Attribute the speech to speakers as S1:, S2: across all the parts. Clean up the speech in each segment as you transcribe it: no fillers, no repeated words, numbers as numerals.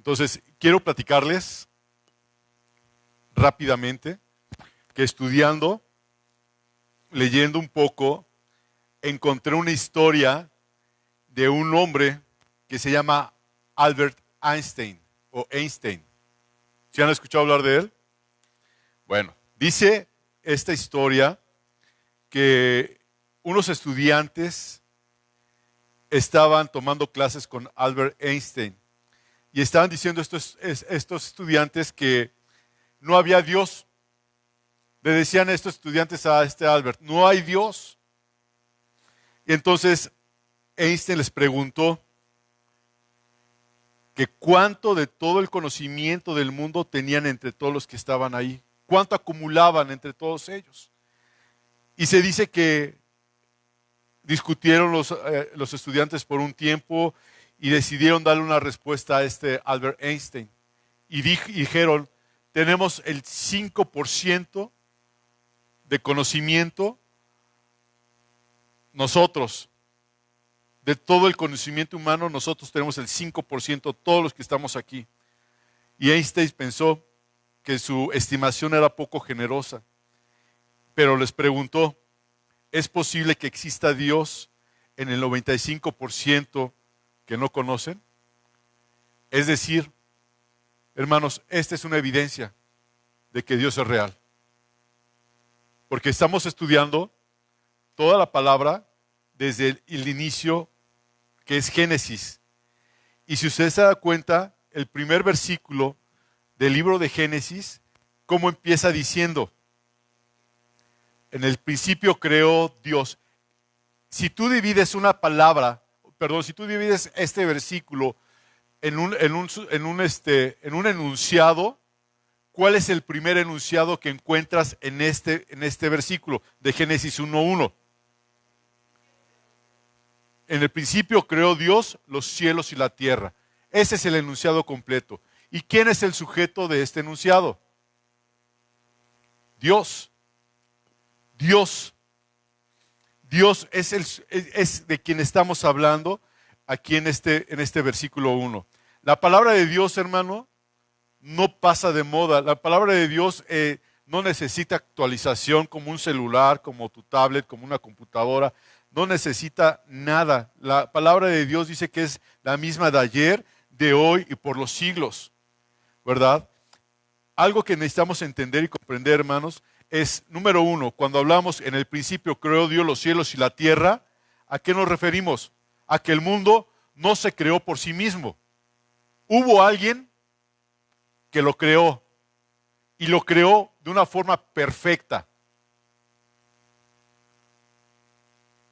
S1: Entonces, quiero platicarles rápidamente que estudiando, leyendo un poco, encontré una historia de un hombre que se llama Albert Einstein o Einstein. ¿Sí han escuchado hablar de él? Bueno, dice esta historia que unos estudiantes estaban tomando clases con Albert Einstein y estaban diciendo estos estudiantes que no había Dios. Le decían estos estudiantes a este Albert, no hay Dios. Y entonces Einstein les preguntó que cuánto de todo el conocimiento del mundo tenían entre todos los que estaban ahí, cuánto acumulaban entre todos ellos. Y se dice que discutieron los estudiantes por un tiempo y decidieron darle una respuesta a este Albert Einstein. Y dijeron, tenemos el 5% de conocimiento nosotros. De todo el conocimiento humano, nosotros tenemos el 5%, todos los que estamos aquí. Y Einstein pensó que su estimación era poco generosa, pero les preguntó, ¿es posible que exista Dios en el 95% que no conocen? Es decir, hermanos, esta es una evidencia de que Dios es real. Porque estamos estudiando toda la palabra desde el inicio, que es Génesis. Y si usted se da cuenta, el primer versículo del libro de Génesis, ¿cómo empieza diciendo? En el principio creó Dios. Si tú divides una palabra, si tú divides este versículo en un enunciado, ¿cuál es el primer enunciado que encuentras en este versículo de Génesis 1:1? En el principio creó Dios los cielos y la tierra. Ese es el enunciado completo. ¿Y quién es el sujeto de este enunciado? Dios. Dios. Dios es de quien estamos hablando aquí en este versículo 1. La palabra de Dios, hermano, no pasa de moda. La palabra de Dios no necesita actualización como un celular, como tu tablet, como una computadora. No necesita nada. La palabra de Dios dice que es la misma de ayer, de hoy y por los siglos, ¿verdad? Algo que necesitamos entender y comprender, hermanos, es, número uno, cuando hablamos en el principio creó Dios los cielos y la tierra, ¿a qué nos referimos? A que el mundo no se creó por sí mismo. Hubo alguien que lo creó y lo creó de una forma perfecta.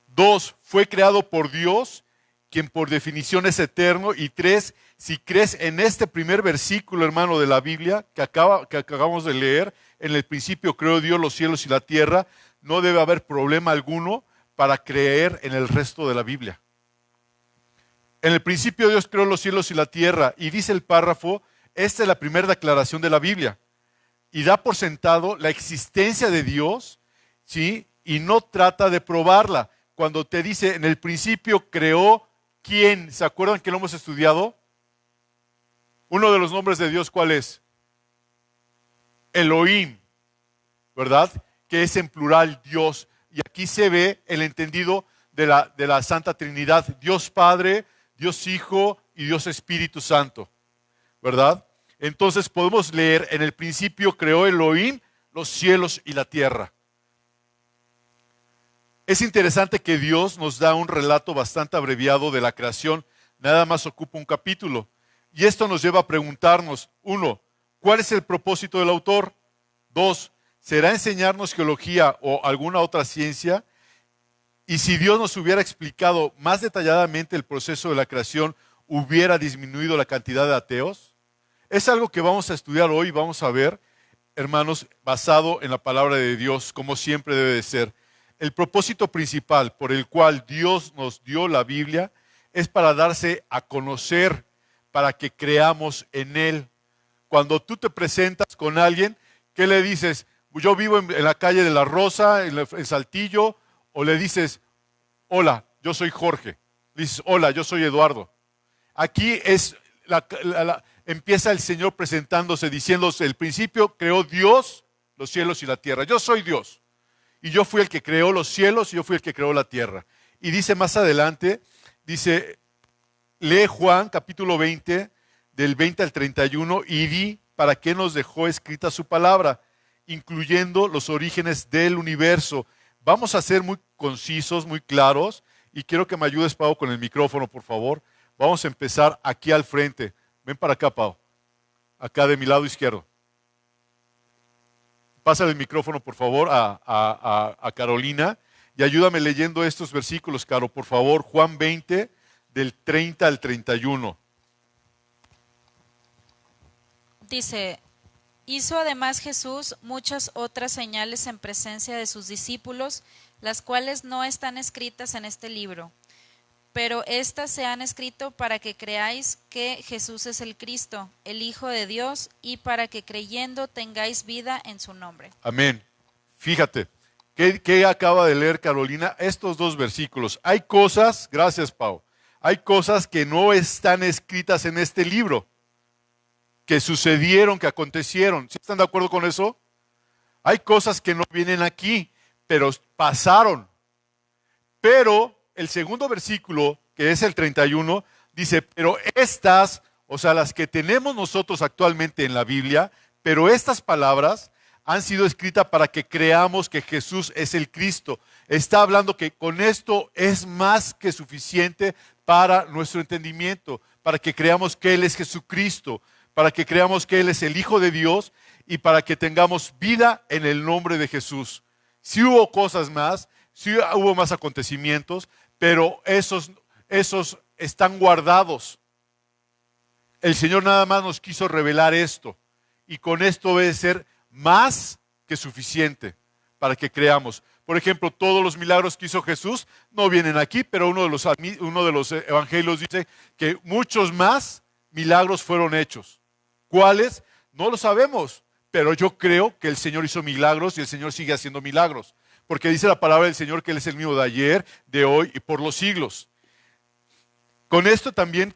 S1: 2, fue creado por Dios, quien por definición es eterno. Y 3, si crees en este primer versículo, hermano, de la Biblia, que acabamos de leer, en el principio creó Dios los cielos y la tierra, no debe haber problema alguno para creer en el resto de la Biblia. En el principio Dios creó los cielos y la tierra, y dice el párrafo, esta es la primera declaración de la Biblia, y da por sentado la existencia de Dios, ¿sí? Y no trata de probarla. Cuando te dice, en el principio creó, ¿quién? ¿Se acuerdan que lo hemos estudiado? Uno de los nombres de Dios, ¿cuál es? Elohim, ¿verdad? Que es en plural Dios. Y aquí se ve el entendido de la Santa Trinidad. Dios Padre, Dios Hijo y Dios Espíritu Santo, ¿verdad? Entonces podemos leer, en el principio creó Elohim los cielos y la tierra. Es interesante que Dios nos da un relato bastante abreviado de la creación, nada más ocupa un capítulo. Y esto nos lleva a preguntarnos, 1, ¿cuál es el propósito del autor? 2, ¿será enseñarnos geología o alguna otra ciencia? Y si Dios nos hubiera explicado más detalladamente el proceso de la creación, ¿hubiera disminuido la cantidad de ateos? Es algo que vamos a estudiar hoy, vamos a ver, hermanos, basado en la palabra de Dios, como siempre debe de ser. El propósito principal por el cual Dios nos dio la Biblia es para darse a conocer, para que creamos en Él. Cuando tú te presentas con alguien, ¿qué le dices? Yo vivo en la calle de La Rosa, en Saltillo, o le dices, hola, yo soy Jorge. Le dices, hola, yo soy Eduardo. Aquí es empieza el Señor presentándose, diciéndose, el principio creó Dios los cielos y la tierra. Yo soy Dios. Y yo fui el que creó los cielos y yo fui el que creó la tierra. Y dice más adelante, dice, lee Juan capítulo 20, del 20 al 31, y di para qué nos dejó escrita su palabra, incluyendo los orígenes del universo. Vamos a ser muy concisos, muy claros, y quiero que me ayudes, Pau, con el micrófono, por favor. Vamos a empezar aquí al frente. Ven para acá, Pau. Acá de mi lado izquierdo. Pásale el micrófono, por favor, a Carolina, y ayúdame leyendo estos versículos, Caro, por favor. Juan 20, del 30 al 31.
S2: Dice, hizo además Jesús muchas otras señales en presencia de sus discípulos, las cuales no están escritas en este libro, pero éstas se han escrito para que creáis que Jesús es el Cristo, el Hijo de Dios, y para que creyendo tengáis vida en su nombre.
S1: Amén. Fíjate, ¿qué acaba de leer Carolina? Estos dos versículos. Hay cosas, gracias Pau, hay cosas que no están escritas en este libro, que sucedieron, que acontecieron. ¿Sí están de acuerdo con eso? Hay cosas que no vienen aquí, pero pasaron. Pero el segundo versículo, que es el 31, dice, pero estas, o sea, las que tenemos nosotros actualmente en la Biblia, pero estas palabras han sido escritas para que creamos que Jesús es el Cristo. Está hablando que con esto es más que suficiente para nuestro entendimiento, para que creamos que Él es Jesucristo, para que creamos que Él es el Hijo de Dios y para que tengamos vida en el nombre de Jesús. Sí hubo cosas más, sí hubo más acontecimientos, pero esos están guardados. El Señor nada más nos quiso revelar esto y con esto debe ser más que suficiente para que creamos. Por ejemplo, todos los milagros que hizo Jesús no vienen aquí, pero uno de los evangelios dice que muchos más milagros fueron hechos. ¿Cuáles? No lo sabemos, pero yo creo que el Señor hizo milagros y el Señor sigue haciendo milagros, porque dice la palabra del Señor que Él es el mismo de ayer, de hoy y por los siglos. Con esto también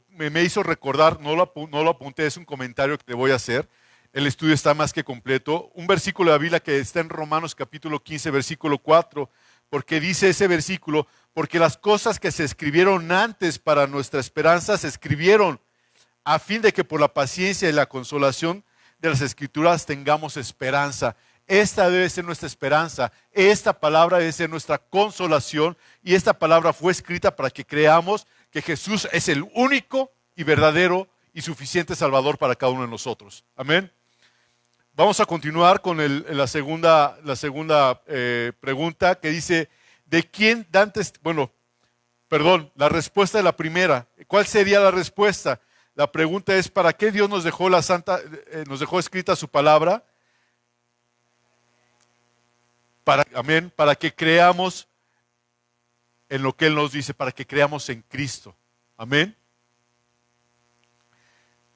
S1: me hizo recordar, no lo apunté, es un comentario que te voy a hacer, el estudio está más que completo, un versículo de la Biblia que está en Romanos capítulo 15, versículo 4, porque dice ese versículo, porque las cosas que se escribieron antes para nuestra esperanza se escribieron a fin de que por la paciencia y la consolación de las Escrituras tengamos esperanza. Esta debe ser nuestra esperanza, esta palabra debe ser nuestra consolación y esta palabra fue escrita para que creamos que Jesús es el único y verdadero y suficiente Salvador para cada uno de nosotros. Amén. Vamos a continuar con la segunda pregunta que dice, ¿de quién dan testimonio? La respuesta de la primera. ¿Cuál sería la respuesta? La pregunta es, ¿para qué Dios nos dejó nos dejó escrita su palabra? Amén, para que creamos en lo que Él nos dice, para que creamos en Cristo. Amén.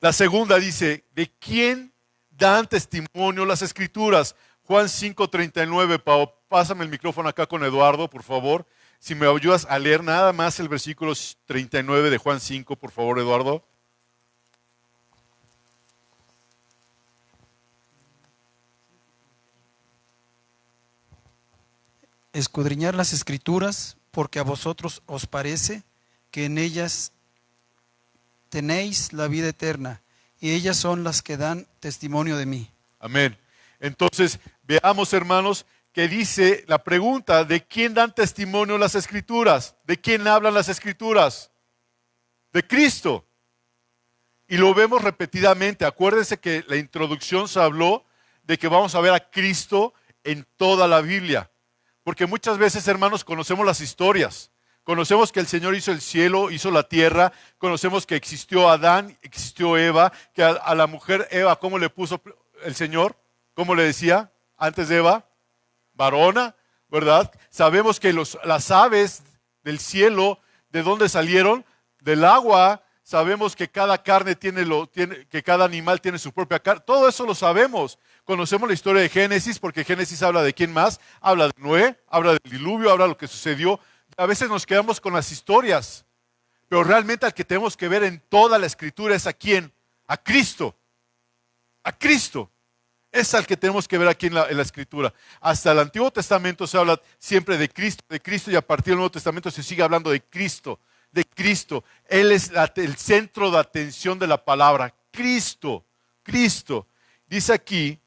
S1: La segunda dice, ¿de quién dan testimonio las Escrituras? Juan 5:39, Pau, pásame el micrófono acá con Eduardo, por favor. Si me ayudas a leer nada más el versículo 39 de Juan 5, por favor, Eduardo.
S3: Escudriñar las Escrituras, porque a vosotros os parece que en ellas tenéis la vida eterna, y ellas son las que dan testimonio de mí.
S1: Amén. Entonces, veamos, hermanos, que dice la pregunta, ¿de quién dan testimonio las Escrituras? ¿De quién hablan las Escrituras? De Cristo. Y lo vemos repetidamente. Acuérdense que la introducción se habló de que vamos a ver a Cristo en toda la Biblia. Porque muchas veces, hermanos, conocemos las historias. Conocemos que el Señor hizo el cielo, hizo la tierra. Conocemos que existió Adán, existió Eva. Que a la mujer Eva, ¿cómo le puso el Señor? ¿Cómo le decía antes de Eva? Varona, ¿verdad? Sabemos que las aves del cielo, ¿de dónde salieron? Del agua. Sabemos que cada carne que cada animal tiene su propia carne. Todo eso lo sabemos. Conocemos la historia de Génesis, porque Génesis habla de quién más. Habla de Noé, habla del diluvio, habla de lo que sucedió. A veces nos quedamos con las historias, pero realmente al que tenemos que ver en toda la Escritura es a quién. A Cristo. A Cristo. Es al que tenemos que ver aquí en la Escritura. Hasta el Antiguo Testamento se habla siempre de Cristo, y a partir del Nuevo Testamento se sigue hablando de Cristo, de Cristo. Él es el centro de atención de la palabra. Cristo, Cristo. Dice aquí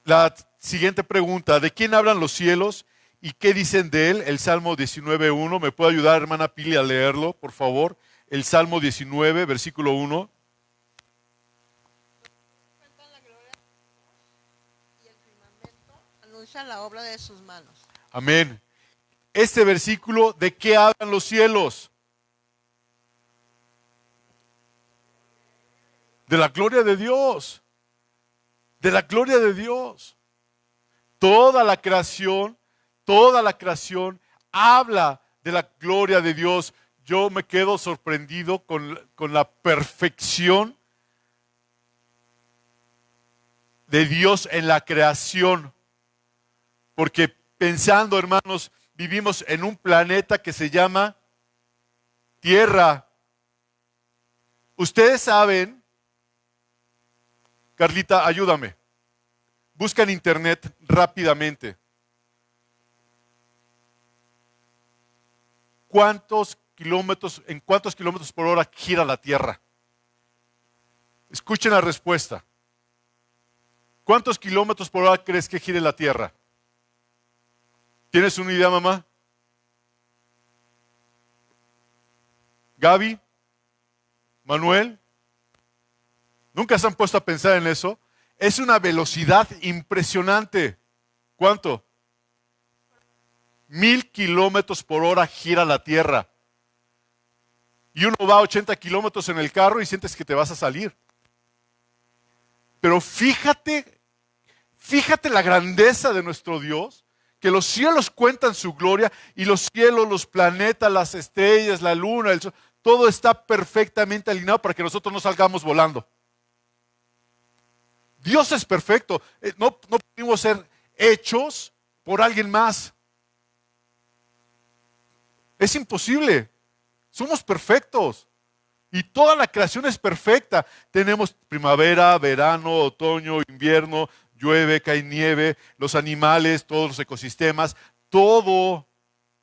S1: la siguiente pregunta: ¿de quién hablan los cielos y qué dicen de él? El Salmo 19:1. ¿Me puede ayudar, hermana Pili, a leerlo, por favor? El Salmo 19, versículo 1.
S4: Anuncia la obra de sus manos.
S1: Amén. Este versículo, ¿de qué hablan los cielos? De la gloria de Dios. De la gloria de Dios. Toda la creación habla de la gloria de Dios. Yo me quedo sorprendido con la perfección de Dios en la creación. Porque pensando, hermanos, vivimos en un planeta que se llama Tierra. Ustedes saben, Carlita, ayúdame. Busca en internet rápidamente. ¿En cuántos kilómetros por hora gira la Tierra? Escuchen la respuesta. ¿Cuántos kilómetros por hora crees que gire la Tierra? ¿Tienes una idea, mamá? ¿Gaby? ¿Manuel? ¿Nunca se han puesto a pensar en eso? Es una velocidad impresionante. ¿Cuánto? 1000 kilómetros por hora gira la Tierra. Y uno va a 80 kilómetros en el carro y sientes que te vas a salir. Pero fíjate la grandeza de nuestro Dios, que los cielos cuentan su gloria, y los cielos, los planetas, las estrellas, la luna, el sol, todo está perfectamente alineado para que nosotros no salgamos volando. Dios es perfecto. No podemos ser hechos por alguien más. Es imposible. Somos perfectos. Y toda la creación es perfecta. Tenemos primavera, verano, otoño, invierno, llueve, cae nieve, los animales, todos los ecosistemas, todos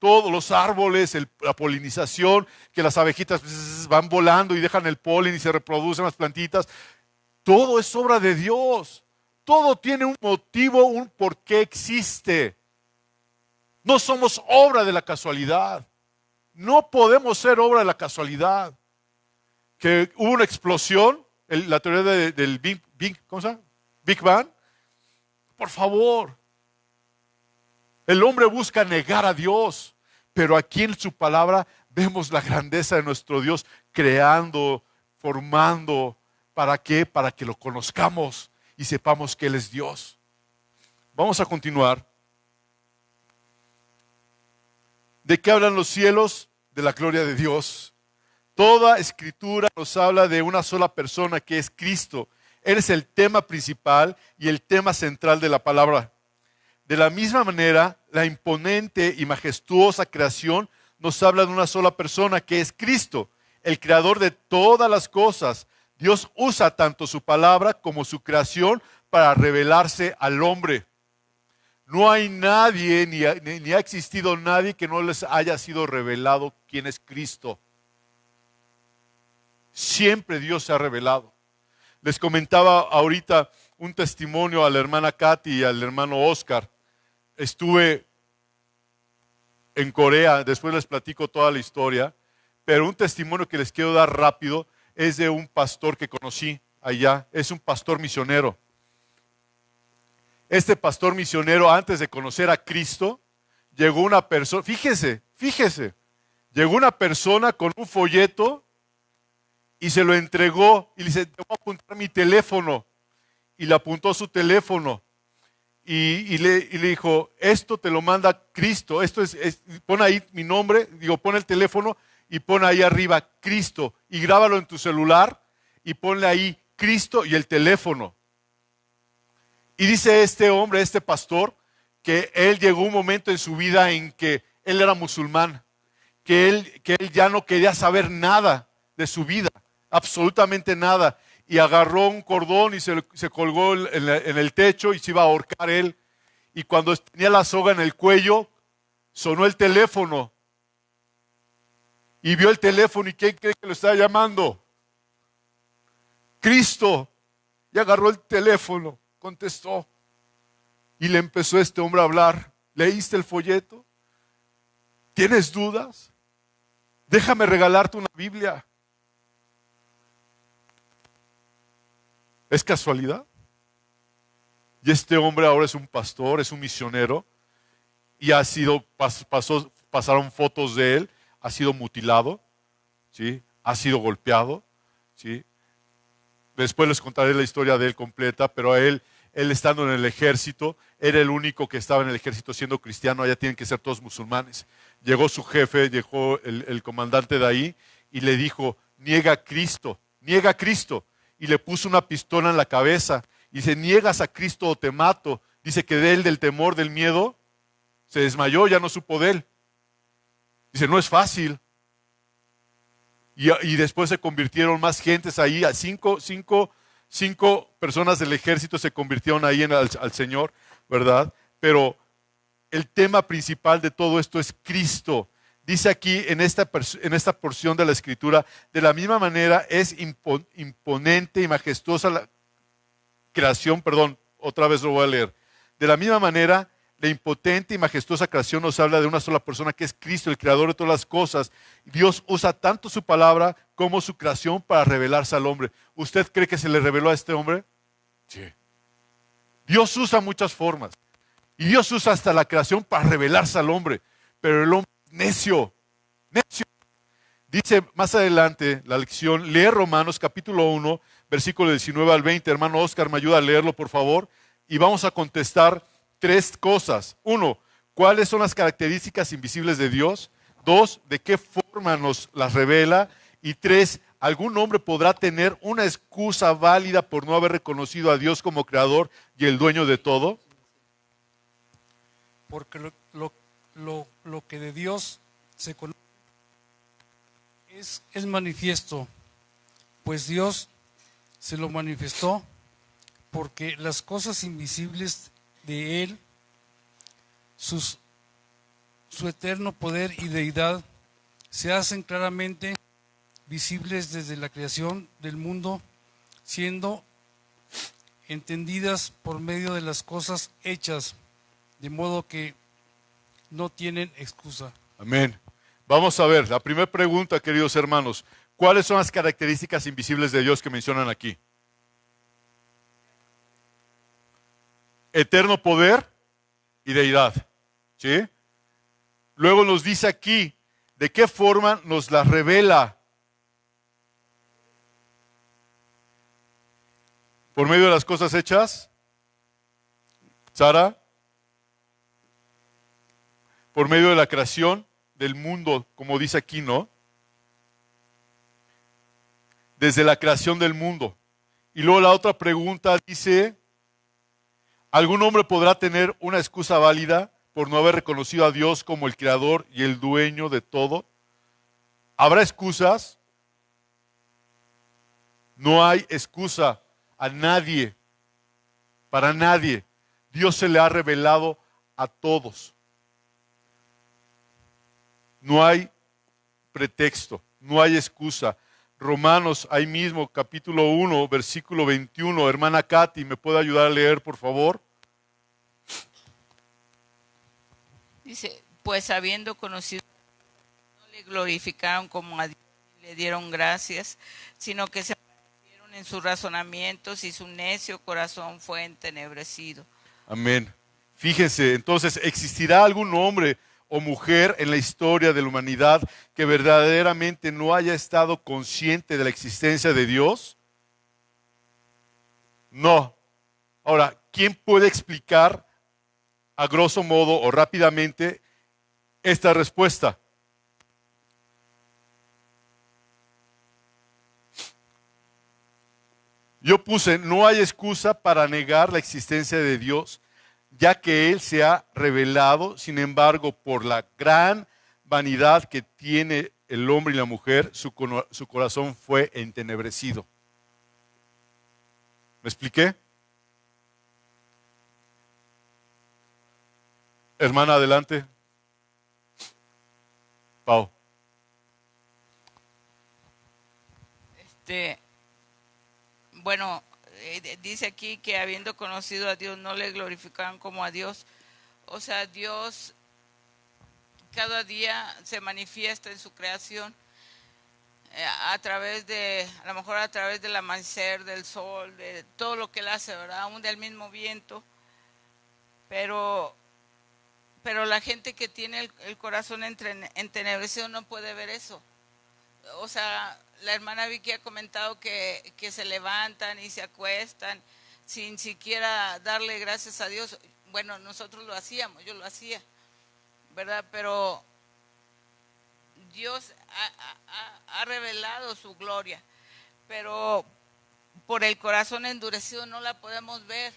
S1: los árboles, la polinización, que las abejitas van volando y dejan el polen y se reproducen las plantitas. Todo es obra de Dios. Todo tiene un motivo, un por qué existe. No somos obra de la casualidad. No podemos ser obra de la casualidad. Que hubo una explosión, la teoría del ¿cómo se llama? Big Bang. Por favor. El hombre busca negar a Dios, pero aquí en su palabra vemos la grandeza de nuestro Dios creando, formando. ¿Para qué? Para que lo conozcamos y sepamos que Él es Dios. Vamos a continuar. ¿De qué hablan los cielos? De la gloria de Dios. Toda escritura nos habla de una sola persona, que es Cristo. Él es el tema principal y el tema central de la palabra. De la misma manera, la imponente y majestuosa creación nos habla de una sola persona, que es Cristo, el creador de todas las cosas. Dios usa tanto su palabra como su creación para revelarse al hombre. No hay nadie, ni ha existido nadie que no les haya sido revelado quién es Cristo. Siempre Dios se ha revelado. Les comentaba ahorita un testimonio a la hermana Katy y al hermano Oscar. Estuve en Corea, después les platico toda la historia, pero un testimonio que les quiero dar rápido es de un pastor que conocí allá. Es un pastor misionero. Este pastor misionero, antes de conocer a Cristo, llegó una persona, fíjese, llegó una persona con un folleto y se lo entregó y le dice: te voy a apuntar mi teléfono. Y le apuntó su teléfono y le dijo: esto te lo manda Cristo, pon ahí mi nombre, pon el teléfono y pon ahí arriba Cristo y grábalo en tu celular y ponle ahí Cristo y el teléfono. Y dice este hombre, este pastor, que él llegó un momento en su vida en que él era musulmán, que él ya no quería saber nada de su vida. absolutamente nada. Y agarró un cordón y se colgó en el techo y se iba a ahorcar él. Y cuando tenía la soga en el cuello, sonó el teléfono. Y vio el teléfono y ¿quién cree que lo estaba llamando? Cristo. Y agarró el teléfono, contestó. Y le empezó este hombre a hablar. ¿Leíste el folleto? ¿Tienes dudas? Déjame regalarte una Biblia. ¿Es casualidad? Y este hombre ahora es un pastor, es un misionero. Y pasaron fotos de él. Ha sido mutilado, ¿sí? Ha sido golpeado, ¿sí? Después les contaré la historia de él completa, pero él estando en el ejército, era el único que estaba en el ejército siendo cristiano, allá tienen que ser todos musulmanes. Llegó su jefe, llegó el comandante de ahí y le dijo, niega a Cristo, y le puso una pistola en la cabeza y dice, niegas a Cristo o te mato. Dice que de él, del temor, del miedo, se desmayó, ya no supo de él. Dice, no es fácil. Y después se convirtieron más gentes ahí, a cinco personas del ejército se convirtieron ahí al Señor, ¿verdad? Pero el tema principal de todo esto es Cristo. Dice aquí en esta porción de la Escritura, de la misma manera es imponente y majestuosa la creación, otra vez lo voy a leer. De la misma manera, la impotente y majestuosa creación nos habla de una sola persona que es Cristo, el creador de todas las cosas. Dios usa tanto su palabra como su creación para revelarse al hombre. ¿Usted cree que se le reveló a este hombre? Sí. Dios usa muchas formas. Y Dios usa hasta la creación para revelarse al hombre. Pero el hombre es necio. Dice más adelante la lección, lee Romanos capítulo 1, versículo 19 al 20. Hermano Oscar, ¿me ayuda a leerlo, por favor? Y vamos a contestar 3 cosas. 1, ¿cuáles son las características invisibles de Dios? 2, ¿de qué forma nos las revela? Y 3, ¿algún hombre podrá tener una excusa válida por no haber reconocido a Dios como creador y el dueño de todo?
S3: Porque lo que de Dios se conoce es manifiesto, pues Dios se lo manifestó, porque las cosas invisibles de Él, su eterno poder y deidad, se hacen claramente visibles desde la creación del mundo, siendo entendidas por medio de las cosas hechas, de modo que no tienen excusa.
S1: Amén. Vamos a ver, la primera pregunta, queridos hermanos, ¿cuáles son las características invisibles de Dios que mencionan aquí? Eterno poder y deidad, ¿sí? Luego nos dice aquí, ¿de qué forma nos las revela? ¿Por medio de las cosas hechas? Sara, por medio de la creación del mundo, como dice aquí, ¿no? Desde la creación del mundo. Y luego la otra pregunta dice, ¿algún hombre podrá tener una excusa válida por no haber reconocido a Dios como el creador y el dueño de todo? ¿Habrá excusas? No hay excusa a nadie, para nadie. Dios se le ha revelado a todos. No hay pretexto, no hay excusa. Romanos, ahí mismo, capítulo 1, versículo 21. Hermana Katy, ¿me puede ayudar a leer, por favor?
S4: Dice, pues habiendo conocido, no le glorificaron como a Dios, ni le dieron gracias, sino que se aparecieron en sus razonamientos y su necio corazón fue entenebrecido.
S1: Amén. Fíjense, entonces, ¿existirá algún hombre o mujer en la historia de la humanidad que verdaderamente no haya estado consciente de la existencia de Dios? No. Ahora, ¿quién puede explicar a grosso modo o rápidamente esta respuesta? Yo puse, no hay excusa para negar la existencia de Dios, ya que Él se ha revelado. Sin embargo, por la gran vanidad que tiene el hombre y la mujer, su corazón fue entenebrecido. ¿Me expliqué? Hermana, adelante. Pau.
S4: Bueno, dice aquí que habiendo conocido a Dios no le glorificaban como a Dios. O sea, Dios cada día se manifiesta en su creación a través de, a lo mejor a través del amanecer, del sol, de todo lo que él hace, ¿verdad? Aún del mismo viento. Pero la gente que tiene el corazón entenebrecido no puede ver eso. O sea, la hermana Vicky ha comentado que se levantan y se acuestan sin siquiera darle gracias a Dios. Bueno, nosotros lo hacíamos, yo lo hacía, ¿verdad? Pero Dios ha revelado su gloria, pero por el corazón endurecido no la podemos ver.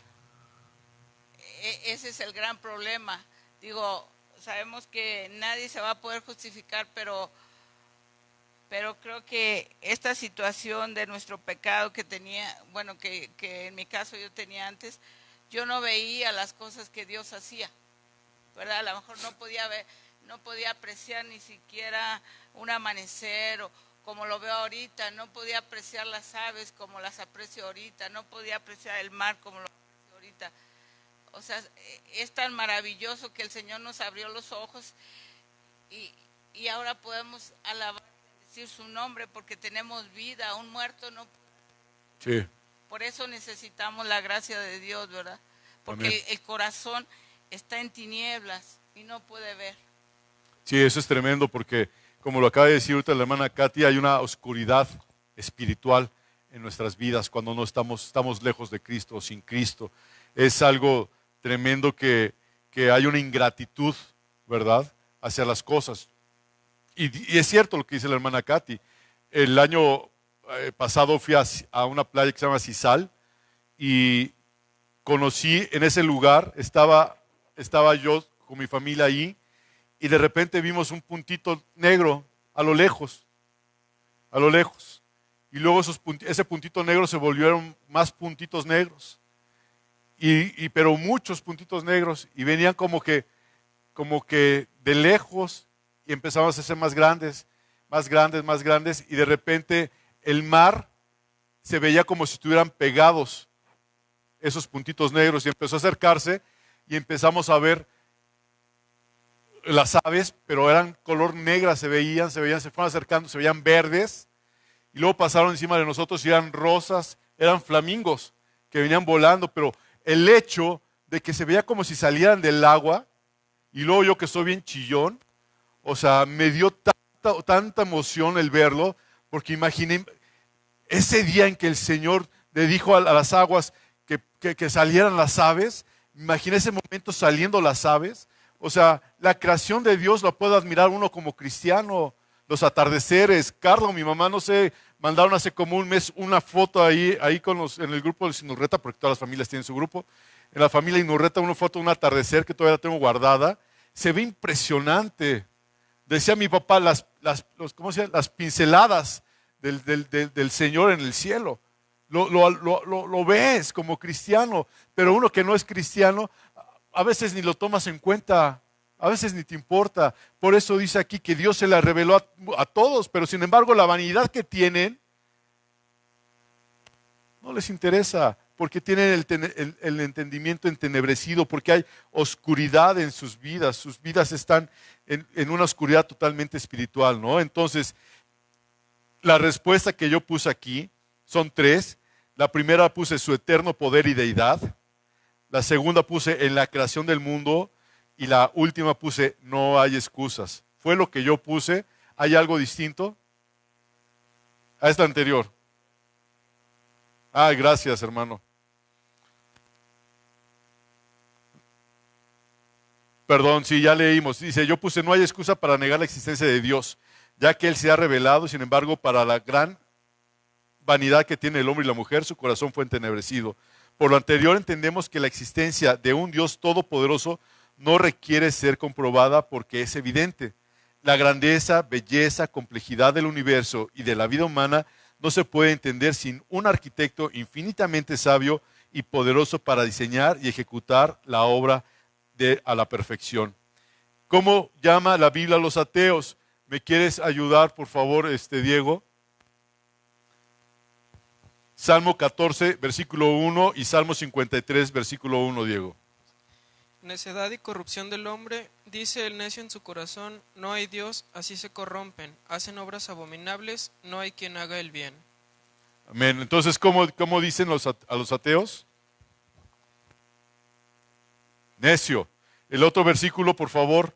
S4: Ese es el gran problema. Digo, sabemos que nadie se va a poder justificar, pero creo que esta situación de nuestro pecado que tenía, bueno, que en mi caso yo tenía antes, yo no veía las cosas que Dios hacía, ¿verdad? A lo mejor no podía ver, no podía apreciar ni siquiera un amanecer o como lo veo ahorita, no podía apreciar las aves como las aprecio ahorita, no podía apreciar el mar como lo aprecio ahorita. O sea, es tan maravilloso que el Señor nos abrió los ojos y ahora podemos alabar y decir su nombre porque tenemos vida. Un muerto no.
S1: Sí.
S4: Por eso necesitamos la gracia de Dios, ¿verdad? Porque
S1: Amén.
S4: el corazón está en tinieblas y no puede ver.
S1: Sí, eso es tremendo porque, como lo acaba de decir ahorita la hermana Katy, hay una oscuridad espiritual en nuestras vidas cuando no estamos lejos de Cristo o sin Cristo. Es algo tremendo que hay una ingratitud, ¿verdad?, hacia las cosas. Y es cierto lo que dice la hermana Katy. El año pasado fui a una playa que se llama Sisal y conocí en ese lugar, estaba yo con mi familia ahí y de repente vimos un puntito negro a lo lejos. Y luego ese puntito negro se volvieron más puntitos negros. Pero muchos puntitos negros y venían como que de lejos y empezaban a hacerse más grandes y de repente el mar se veía como si estuvieran pegados esos puntitos negros y empezó a acercarse y empezamos a ver las aves, pero eran color negra, se fueron acercando, se veían verdes y luego pasaron encima de nosotros y eran rosas, eran flamingos que venían volando, pero el hecho de que se veía como si salieran del agua, y luego yo que soy bien chillón, o sea, me dio tanta emoción el verlo, porque imaginé ese día en que el Señor le dijo a las aguas que salieran las aves, imaginé ese momento saliendo las aves, o sea, la creación de Dios la puede admirar uno como cristiano, los atardeceres. Carlos, mi mamá, no sé, mandaron hace como un mes una foto ahí en el grupo de Sinurreta, porque todas las familias tienen su grupo. En la familia Inurreta una foto de un atardecer que todavía la tengo guardada. Se ve impresionante. Decía mi papá, las pinceladas del Señor en el cielo. Lo ves como cristiano, pero uno que no es cristiano, a veces ni lo tomas en cuenta. A veces ni te importa. Por eso dice aquí que Dios se la reveló a todos, pero sin embargo la vanidad que tienen no les interesa, porque tienen el entendimiento entenebrecido, porque hay oscuridad en sus vidas están en una oscuridad totalmente espiritual, ¿no? Entonces, la respuesta que yo puse aquí son tres. La primera puse su eterno poder y deidad. La segunda puse en la creación del mundo. Y la última puse, no hay excusas. Fue lo que yo puse. ¿Hay algo distinto a esta anterior? Gracias, hermano. Perdón, sí, ya leímos. Dice, yo puse, no hay excusa para negar la existencia de Dios, ya que Él se ha revelado, sin embargo, para la gran vanidad que tiene el hombre y la mujer, su corazón fue entenebrecido. Por lo anterior, entendemos que la existencia de un Dios todopoderoso no requiere ser comprobada porque es evidente. La grandeza, belleza, complejidad del universo y de la vida humana no se puede entender sin un arquitecto infinitamente sabio y poderoso para diseñar y ejecutar la obra a la perfección. ¿Cómo llama la Biblia a los ateos? ¿Me quieres ayudar, por favor, Diego? Salmo 14, versículo 1 y Salmo 53, versículo 1, Diego.
S5: Necedad y corrupción del hombre, dice el necio en su corazón, no hay Dios, así se corrompen, hacen obras abominables, no hay quien haga el bien.
S1: Amén. Entonces, ¿cómo dicen a los ateos? Necio. El otro versículo, por favor.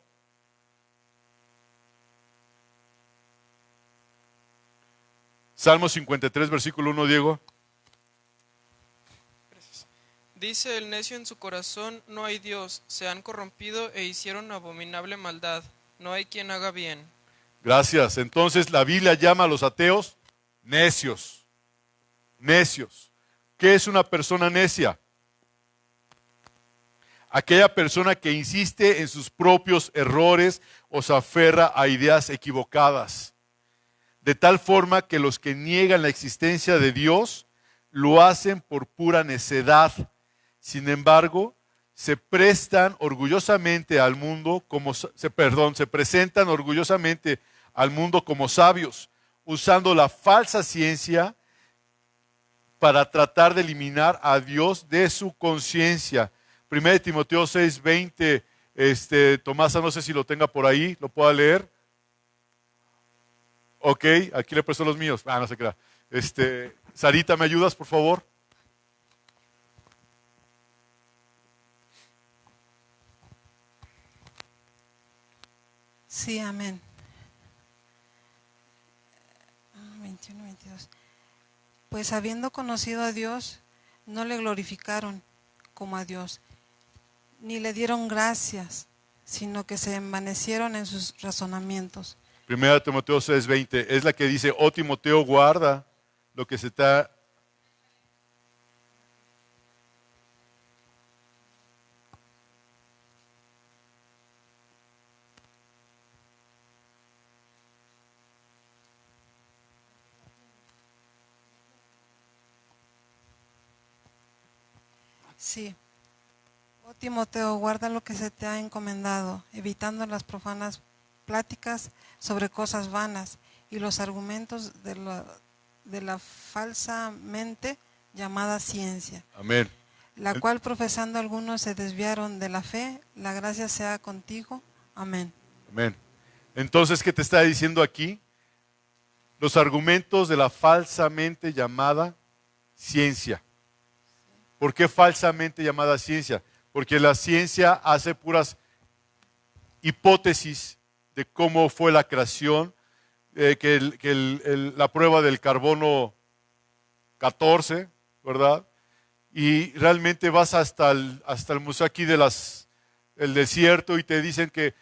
S1: Salmo 53, versículo 1, Diego.
S5: Dice el necio en su corazón, no hay Dios, se han corrompido e hicieron abominable maldad, no hay quien haga bien.
S1: Gracias. Entonces la Biblia llama a los ateos necios. Necios. ¿Qué es una persona necia? Aquella persona que insiste en sus propios errores o se aferra a ideas equivocadas. De tal forma que los que niegan la existencia de Dios lo hacen por pura necedad. Sin embargo, se presentan orgullosamente al mundo como sabios, usando la falsa ciencia para tratar de eliminar a Dios de su conciencia. 1 Timoteo 6:20, Tomasa, no sé si lo tenga por ahí, lo pueda leer. Ok, aquí le presto los míos. No se crea. Sarita, ¿me ayudas, por favor?
S6: Sí, amén. 21, 22. Pues habiendo conocido a Dios, no le glorificaron como a Dios, ni le dieron gracias, sino que se envanecieron en sus razonamientos.
S1: 1 Timoteo 6:20 es la que dice, oh Timoteo, guarda lo que se está...
S6: Sí. Oh Timoteo, guarda lo que se te ha encomendado, evitando las profanas pláticas sobre cosas vanas y los argumentos de la falsamente llamada ciencia.
S1: Amén.
S6: La cual profesando algunos se desviaron de la fe, la gracia sea contigo. Amén.
S1: Amén. Entonces, ¿qué te está diciendo aquí? Los argumentos de la falsamente llamada ciencia. ¿Por qué falsamente llamada ciencia? Porque la ciencia hace puras hipótesis de cómo fue la creación, la prueba del carbono 14, ¿verdad? Y realmente vas hasta el museo aquí del desierto y te dicen que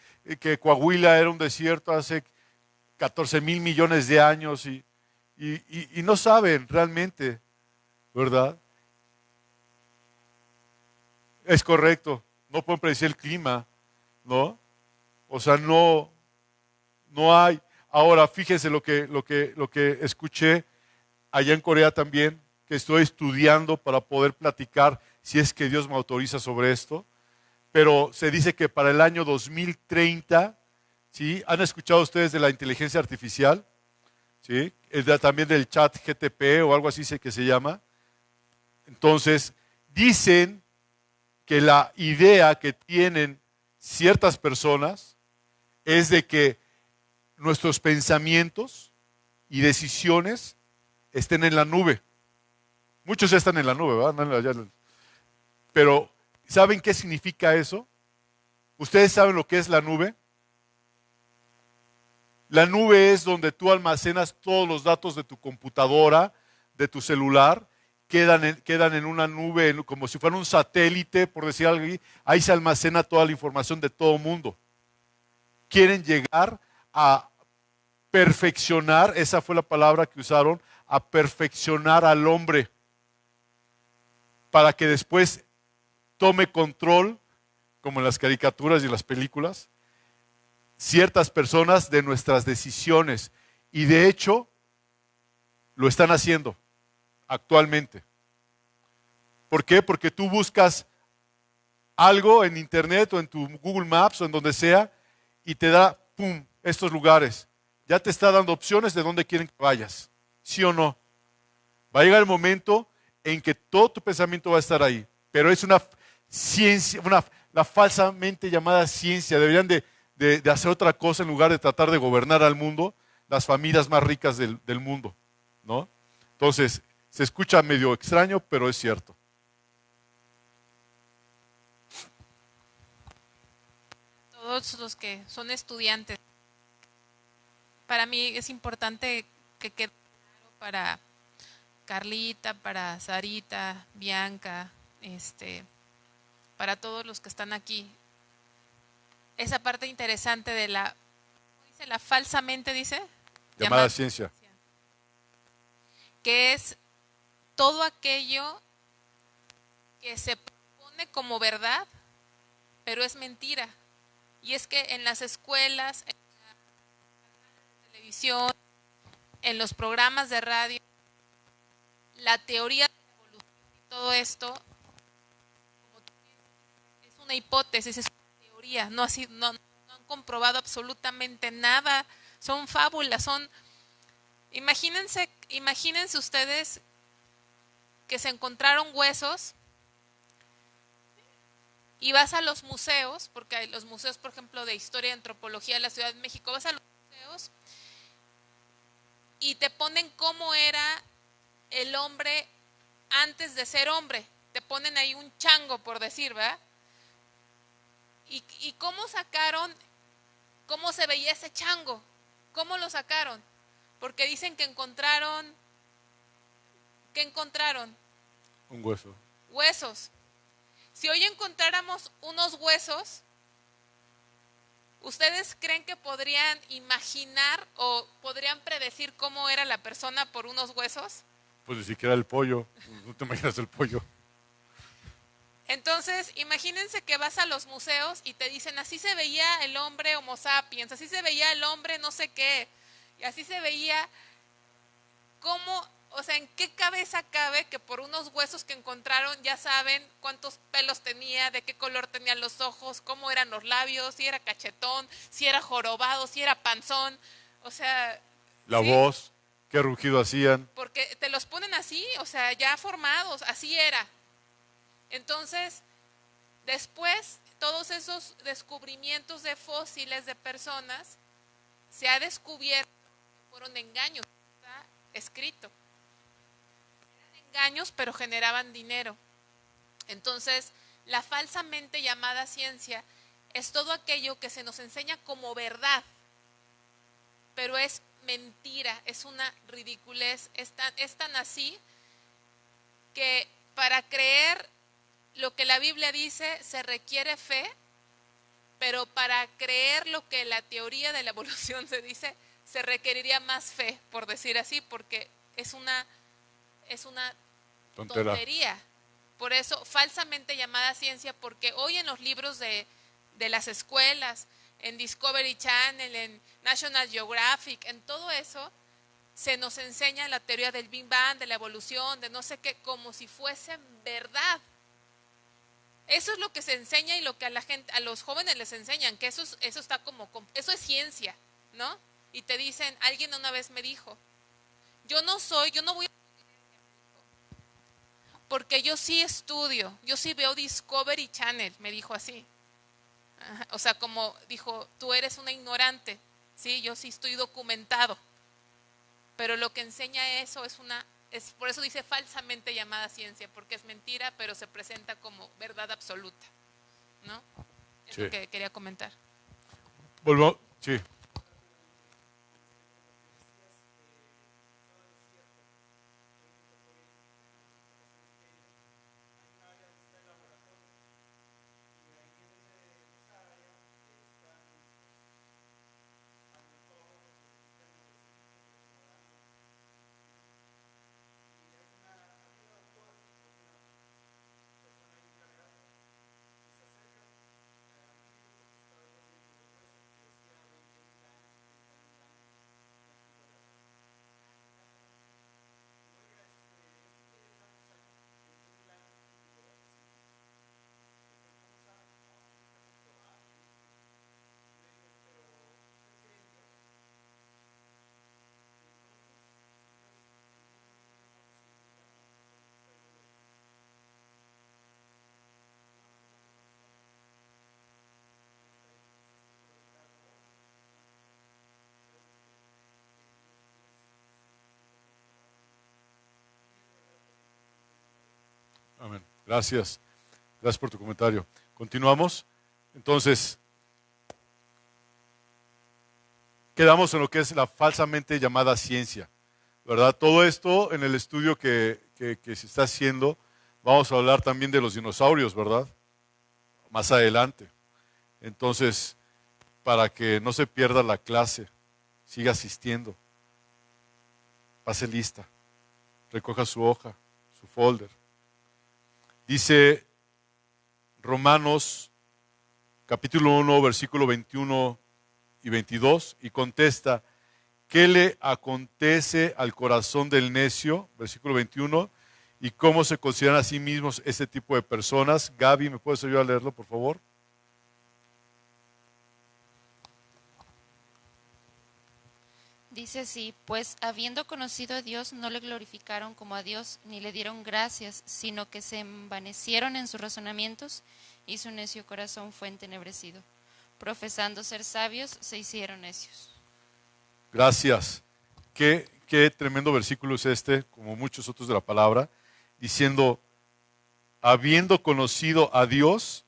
S1: Coahuila era un desierto hace 14,000 millones de años y no saben realmente, ¿verdad? Es correcto, no pueden predecir el clima, ¿no? O sea, no hay. Ahora, fíjense lo que escuché allá en Corea también, que estoy estudiando para poder platicar si es que Dios me autoriza sobre esto. Pero se dice que para el año 2030, ¿sí? ¿Han escuchado ustedes de la inteligencia artificial? ¿Sí? También del chat GTP o algo así que se llama. Entonces, dicen que la idea que tienen ciertas personas es de que nuestros pensamientos y decisiones estén en la nube. Muchos ya están en la nube, ¿verdad? Pero, ¿saben qué significa eso? ¿Ustedes saben lo que es la nube? La nube es donde tú almacenas todos los datos de tu computadora, de tu celular, quedan en una nube, como si fuera un satélite, por decir algo, ahí se almacena toda la información de todo el mundo. Quieren llegar a perfeccionar, esa fue la palabra que usaron, a perfeccionar al hombre, para que después tome control, como en las caricaturas y las películas, ciertas personas de nuestras decisiones. Y de hecho, lo están haciendo actualmente. ¿Por qué? Porque tú buscas algo en internet o en tu Google Maps o en donde sea y te da, ¡pum!, estos lugares. Ya te está dando opciones de dónde quieren que vayas. ¿Sí o no? Va a llegar el momento en que todo tu pensamiento va a estar ahí. Pero es una ciencia, la falsamente llamada ciencia. Deberían de hacer otra cosa en lugar de tratar de gobernar al mundo, las familias más ricas del mundo, ¿no? Entonces, se escucha medio extraño, pero es cierto.
S7: Todos los que son estudiantes, para mí es importante que quede claro para Carlita, para Sarita, Bianca, para todos los que están aquí. Esa parte interesante de la, ¿cómo dice? La falsamente, dice,
S1: Llamada ciencia.
S7: Que es todo aquello que se propone como verdad, pero es mentira. Y es que en las escuelas, en la televisión, en los programas de radio, la teoría de la evolución y todo esto, como tú dices, es una hipótesis, es una teoría, no han comprobado absolutamente nada, son fábulas, imagínense ustedes que se encontraron huesos y vas a los museos, porque hay los museos, por ejemplo, de historia y antropología de la Ciudad de México, vas a los museos y te ponen cómo era el hombre antes de ser hombre. Te ponen ahí un chango, por decir, ¿verdad? ¿Y cómo sacaron, cómo se veía ese chango? ¿Cómo lo sacaron? Porque dicen que encontraron, ¿qué encontraron?
S1: Un hueso.
S7: Huesos. Si hoy encontráramos unos huesos, ¿ustedes creen que podrían imaginar o podrían predecir cómo era la persona por unos huesos?
S1: Pues ni siquiera el pollo. No te imaginas el pollo.
S7: Entonces, imagínense que vas a los museos y te dicen, así se veía el hombre Homo sapiens, así se veía el hombre no sé qué, y así se veía cómo, o sea, ¿en qué cabeza cabe que por unos huesos que encontraron ya saben cuántos pelos tenía, de qué color tenían los ojos, cómo eran los labios, si era cachetón, si era jorobado, si era panzón? O sea...
S1: La
S7: ¿sí?
S1: voz, qué rugido hacían.
S7: Porque te los ponen así, o sea, ya formados, así era. Entonces, después, todos esos descubrimientos de fósiles de personas, se ha descubierto que fueron engaños, está escrito. Eran engaños, pero generaban dinero. Entonces, la falsamente llamada ciencia es todo aquello que se nos enseña como verdad, pero es mentira, es una ridiculez, es tan así que para creer lo que la Biblia dice se requiere fe, pero para creer lo que la teoría de la evolución se dice, se requeriría más fe, por decir así, porque es una tontería. Por eso, falsamente llamada ciencia, porque hoy en los libros de las escuelas, en Discovery Channel, en National Geographic, en todo eso, se nos enseña la teoría del Big Bang, de la evolución, de no sé qué, como si fuesen verdad. Eso es lo que se enseña y lo que a la gente, a los jóvenes les enseñan, que eso está eso es ciencia, ¿no? Y te dicen, alguien una vez me dijo, yo no voy a, porque yo sí estudio, yo sí veo Discovery Channel, me dijo así. Ajá, o sea, como dijo, tú eres una ignorante, sí, yo sí estoy documentado, pero lo que enseña eso por eso dice falsamente llamada ciencia, porque es mentira, pero se presenta como verdad absoluta, ¿no? Es
S1: Sí.
S7: lo que quería comentar.
S1: Sí. Amén. Gracias. Gracias por tu comentario. Continuamos. Entonces, quedamos en lo que es la falsamente llamada ciencia, ¿verdad? Todo esto en el estudio que se está haciendo, vamos a hablar también de los dinosaurios, ¿verdad? Más adelante. Entonces, para que no se pierda la clase, siga asistiendo. Pase lista. Recoja su hoja, su folder. Dice Romanos capítulo 1, versículo 21 y 22, y contesta, ¿qué le acontece al corazón del necio? Versículo 21, y cómo se consideran a sí mismos este tipo de personas. Gaby, ¿me puedes ayudar a leerlo, por favor?
S8: Dice así, pues habiendo conocido a Dios, no le glorificaron como a Dios, ni le dieron gracias, sino que se envanecieron en sus razonamientos, y su necio corazón fue entenebrecido. Profesando ser sabios, se hicieron necios.
S1: Gracias. Qué tremendo versículo es este, como muchos otros de la palabra, diciendo, habiendo conocido a Dios,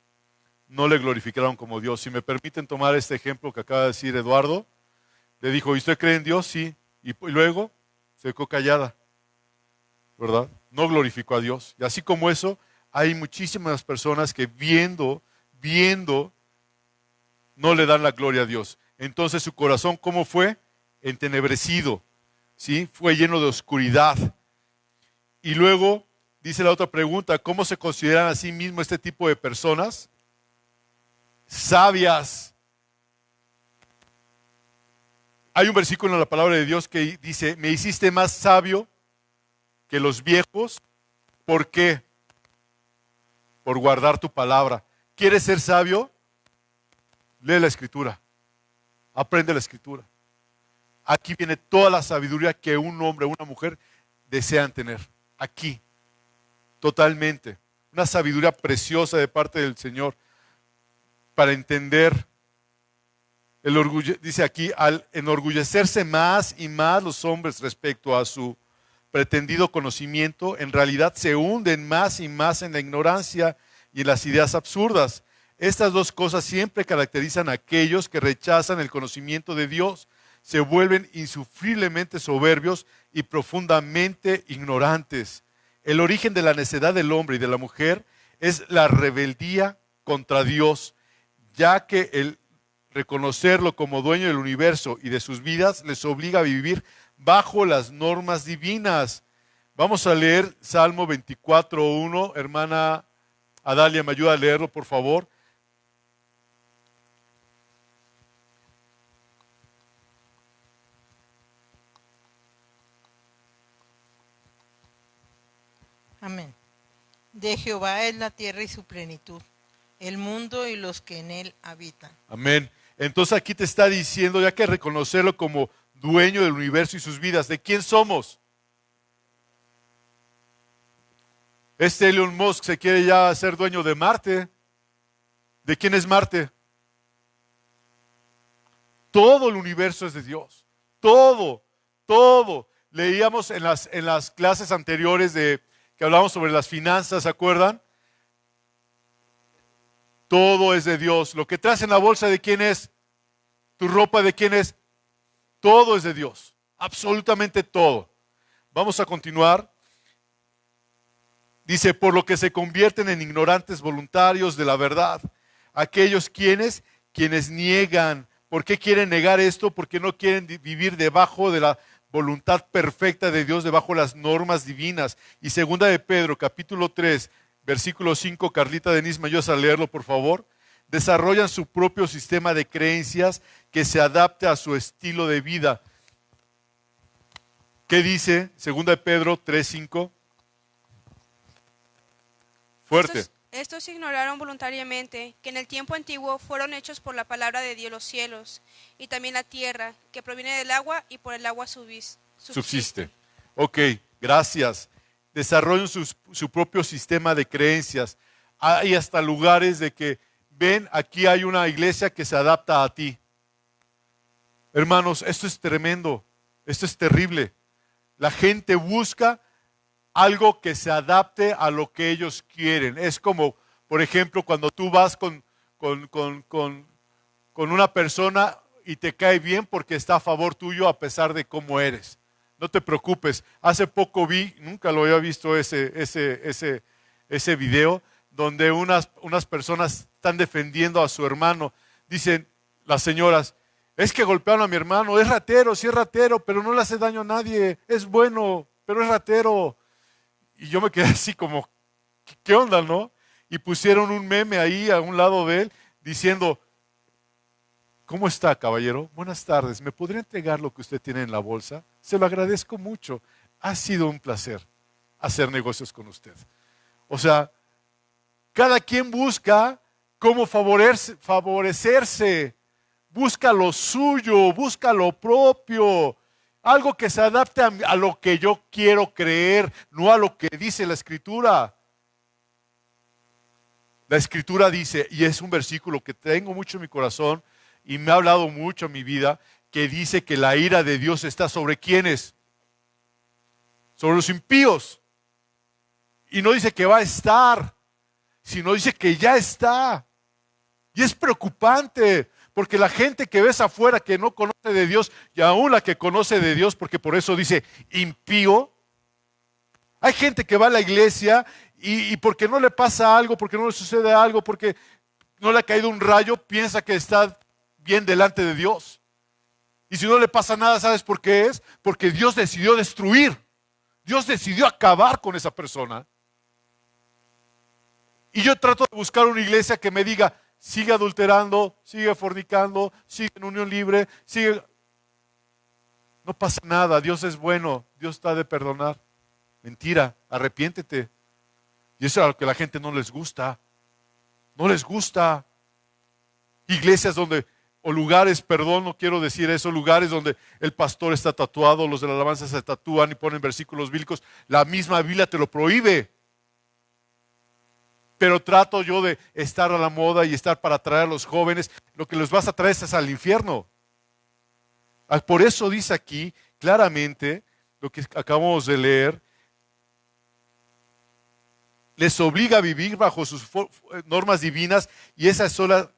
S1: no le glorificaron como Dios. Si me permiten tomar este ejemplo que acaba de decir Eduardo, le dijo, ¿y usted cree en Dios? Sí. Y luego se quedó callada, ¿verdad? No glorificó a Dios. Y así como eso, hay muchísimas personas que viendo, no le dan la gloria a Dios. Entonces su corazón, ¿cómo fue? Entenebrecido, ¿sí? Fue lleno de oscuridad. Y luego dice la otra pregunta, ¿cómo se consideran a sí mismos este tipo de personas? Sabias. Hay un versículo en la palabra de Dios que dice, me hiciste más sabio que los viejos. ¿Por qué? Por guardar tu palabra. ¿Quieres ser sabio? Lee la Escritura. Aprende la Escritura. Aquí viene toda la sabiduría que un hombre o una mujer desean tener. Aquí. Totalmente. Una sabiduría preciosa de parte del Señor para entender. Dice aquí, al enorgullecerse más y más los hombres respecto a su pretendido conocimiento, en realidad se hunden más y más en la ignorancia y en las ideas absurdas. Estas dos cosas siempre caracterizan a aquellos que rechazan el conocimiento de Dios. Se vuelven insufriblemente soberbios y profundamente ignorantes. El origen de la necedad del hombre y de la mujer es la rebeldía contra Dios, ya que el reconocerlo como dueño del universo y de sus vidas les obliga a vivir bajo las normas divinas. Vamos a leer Salmo 24:1. Hermana Adalia, ¿me ayuda a leerlo, por favor?
S9: Amén. De Jehová es la tierra y su plenitud, el mundo y los que en él habitan.
S1: Amén. Entonces aquí te está diciendo, ya que reconocerlo como dueño del universo y sus vidas, ¿de quién somos? Elon Musk se quiere ya hacer dueño de Marte. ¿De quién es Marte? Todo el universo es de Dios. Todo. Leíamos en las clases anteriores que hablamos sobre las finanzas, ¿se acuerdan? Todo es de Dios. Lo que traes en la bolsa, ¿de quién es? ¿Tu ropa de quién es? Todo es de Dios. Absolutamente todo. Vamos a continuar. Dice, por lo que se convierten en ignorantes voluntarios de la verdad. Aquellos quienes niegan. ¿Por qué quieren negar esto? Porque no quieren vivir debajo de la voluntad perfecta de Dios, debajo de las normas divinas. Y segunda de Pedro, capítulo 3, versículo 5, Carlita Denise, ¿me ayudas a leerlo, por favor? Desarrollan su propio sistema de creencias que se adapte a su estilo de vida. ¿Qué dice segunda de Pedro 3, 5? Fuerte.
S10: Estos ignoraron voluntariamente que en el tiempo antiguo fueron hechos por la palabra de Dios los cielos y también la tierra, que proviene del agua y por el agua subsiste.
S1: Ok, gracias. Desarrollan su propio sistema de creencias. Hay hasta lugares de que, ven, aquí hay una iglesia que se adapta a ti. Hermanos, esto es tremendo, esto es terrible. La gente busca algo que se adapte a lo que ellos quieren. Es como, por ejemplo, cuando tú vas con una persona y te cae bien porque está a favor tuyo a pesar de cómo eres. No te preocupes. Hace poco vi, nunca lo había visto ese video, donde unas personas están defendiendo a su hermano. Dicen las señoras, es que golpearon a mi hermano, es ratero, sí es ratero, pero no le hace daño a nadie, es bueno, pero es ratero. Y yo me quedé así como, ¿qué onda, no? Y pusieron un meme ahí a un lado de él diciendo, ¿cómo está, caballero? Buenas tardes, ¿me podría entregar lo que usted tiene en la bolsa? Se lo agradezco mucho. Ha sido un placer hacer negocios con usted. O sea, cada quien busca cómo favorecerse, busca lo suyo, busca lo propio, algo que se adapte a lo que yo quiero creer, no a lo que dice la Escritura. La Escritura dice, y es un versículo que tengo mucho en mi corazón y me ha hablado mucho en mi vida, que dice que la ira de Dios está sobre ¿quiénes? Sobre los impíos. Y no dice que va a estar, sino dice que ya está. Y es preocupante, porque la gente que ves afuera que no conoce de Dios, y aún la que conoce de Dios, porque por eso dice impío, hay gente que va a la iglesia y porque no le pasa algo, porque no le sucede algo, porque no le ha caído un rayo, piensa que está bien delante de Dios. Y si no le pasa nada, ¿sabes por qué es? Porque Dios decidió destruir. Dios decidió acabar con esa persona. Y yo trato de buscar una iglesia que me diga, sigue adulterando, sigue fornicando, sigue en unión libre, sigue... No pasa nada, Dios es bueno, Dios está de perdonar. Mentira, arrepiéntete. Y eso es a lo que a la gente no les gusta. No les gusta. Iglesias donde, o lugares, perdón, no quiero decir eso, lugares donde el pastor está tatuado, los de la alabanza se tatúan y ponen versículos bíblicos. La misma Biblia te lo prohíbe. Pero trato yo de estar a la moda y estar para atraer a los jóvenes. Lo que los vas a traer es al infierno. Por eso dice aquí claramente lo que acabamos de leer. Les obliga a vivir bajo sus normas divinas y esa sola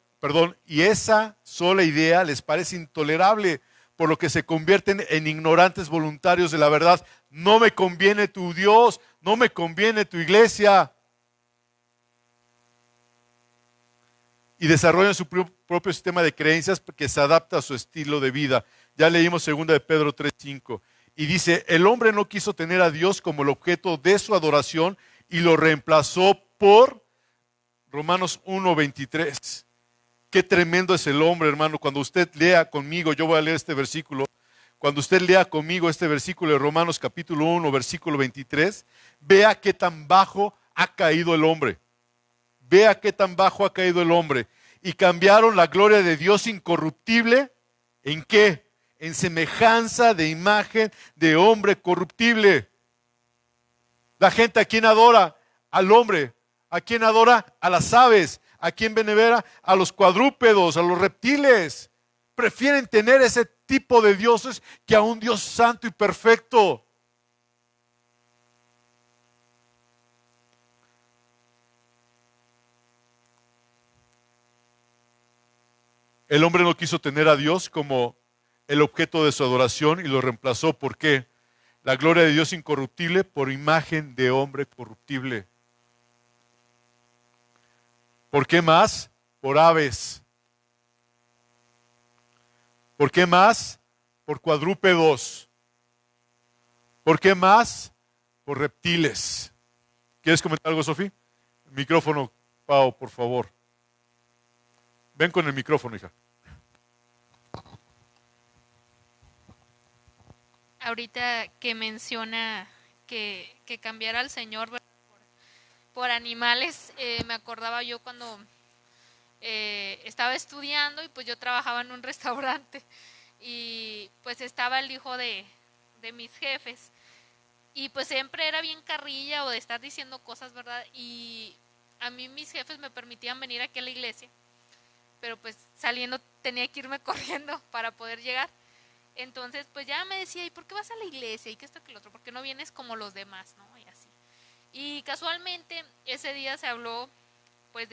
S1: idea les parece intolerable, por lo que se convierten en ignorantes voluntarios de la verdad. No me conviene tu Dios, no me conviene tu iglesia. Y desarrollan su propio sistema de creencias que se adapta a su estilo de vida. Ya leímos 2 de Pedro 3:5. Y dice, el hombre no quiso tener a Dios como el objeto de su adoración y lo reemplazó por Romanos 1:23. Qué tremendo es el hombre, hermano. Cuando usted lea conmigo, yo voy a leer este versículo. Cuando usted lea conmigo este versículo de Romanos capítulo 1, versículo 23, vea qué tan bajo ha caído el hombre. Vea qué tan bajo ha caído el hombre. Y cambiaron la gloria de Dios incorruptible. ¿En qué? En semejanza de imagen de hombre corruptible. La gente, ¿a quién adora? Al hombre. ¿A quién adora? A las aves. ¿A quién venera? A los cuadrúpedos, a los reptiles. Prefieren tener ese tipo de dioses que a un Dios santo y perfecto. El hombre no quiso tener a Dios como el objeto de su adoración y lo reemplazó. ¿Por qué? La gloria de Dios incorruptible por imagen de hombre corruptible. ¿Por qué más? Por aves. ¿Por qué más? Por cuadrúpedos. ¿Por qué más? Por reptiles. ¿Quieres comentar algo, Sofía? Micrófono, Pau, por favor. Ven con el micrófono, hija.
S11: Ahorita que menciona que cambiara al Señor por animales, me acordaba yo cuando estaba estudiando y pues yo trabajaba en un restaurante y pues estaba el hijo de mis jefes y pues siempre era bien carrilla o de estar diciendo cosas, ¿verdad? Y a mí mis jefes me permitían venir aquí a la iglesia, pero pues saliendo tenía que irme corriendo para poder llegar. Entonces, pues ya me decía, ¿y por qué vas a la iglesia? ¿Y qué esto, que lo otro? ¿Por qué no vienes como los demás, no? Y así. Y casualmente ese día se habló pues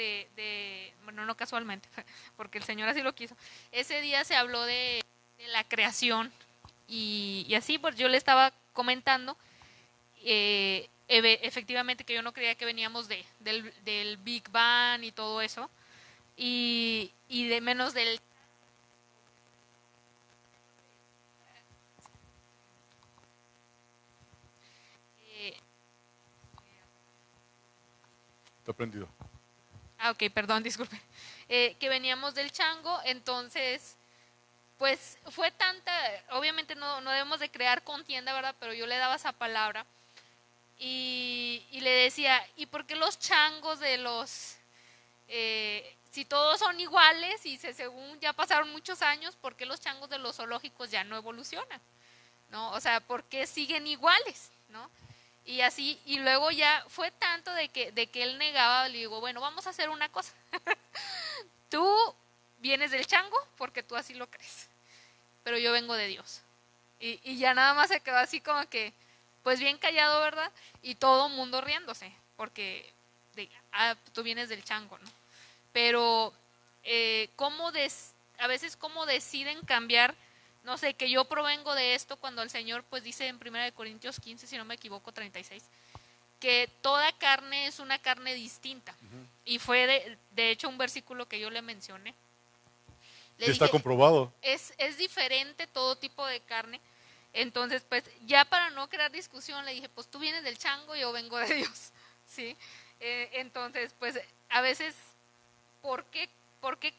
S11: bueno, no casualmente, porque el Señor así lo quiso. Ese día se habló de la creación y así pues yo le estaba comentando efectivamente que yo no creía que veníamos del Big Bang y todo eso y de menos del
S1: Está prendido.
S11: ok, perdón, disculpe. Que veníamos del chango, entonces, pues fue tanta, obviamente no debemos de crear contienda, ¿verdad? Pero yo le daba esa palabra y le decía, ¿y por qué los changos de los, si todos son iguales y según ya pasaron muchos años, ¿por qué los changos de los zoológicos ya no evolucionan? ¿No? O sea, ¿por qué siguen iguales? ¿No? Y así, y luego ya fue tanto de que él negaba, le digo, bueno, vamos a hacer una cosa. Tú vienes del chango porque tú así lo crees, pero yo vengo de Dios. Y ya nada más se quedó así como que, pues bien callado, ¿verdad? Y todo el mundo riéndose, porque tú vienes del chango, ¿no? Pero a veces cómo deciden cambiar. No sé, que yo provengo de esto cuando el Señor pues dice en 1 Corintios 15, si no me equivoco, 36, que toda carne es una carne distinta. Y fue de hecho un versículo que yo le mencioné.
S1: Está comprobado.
S11: Es diferente todo tipo de carne. Entonces, pues ya para no crear discusión le dije, pues tú vienes del chango, yo vengo de Dios. ¿Sí? Entonces, pues a veces, ¿por qué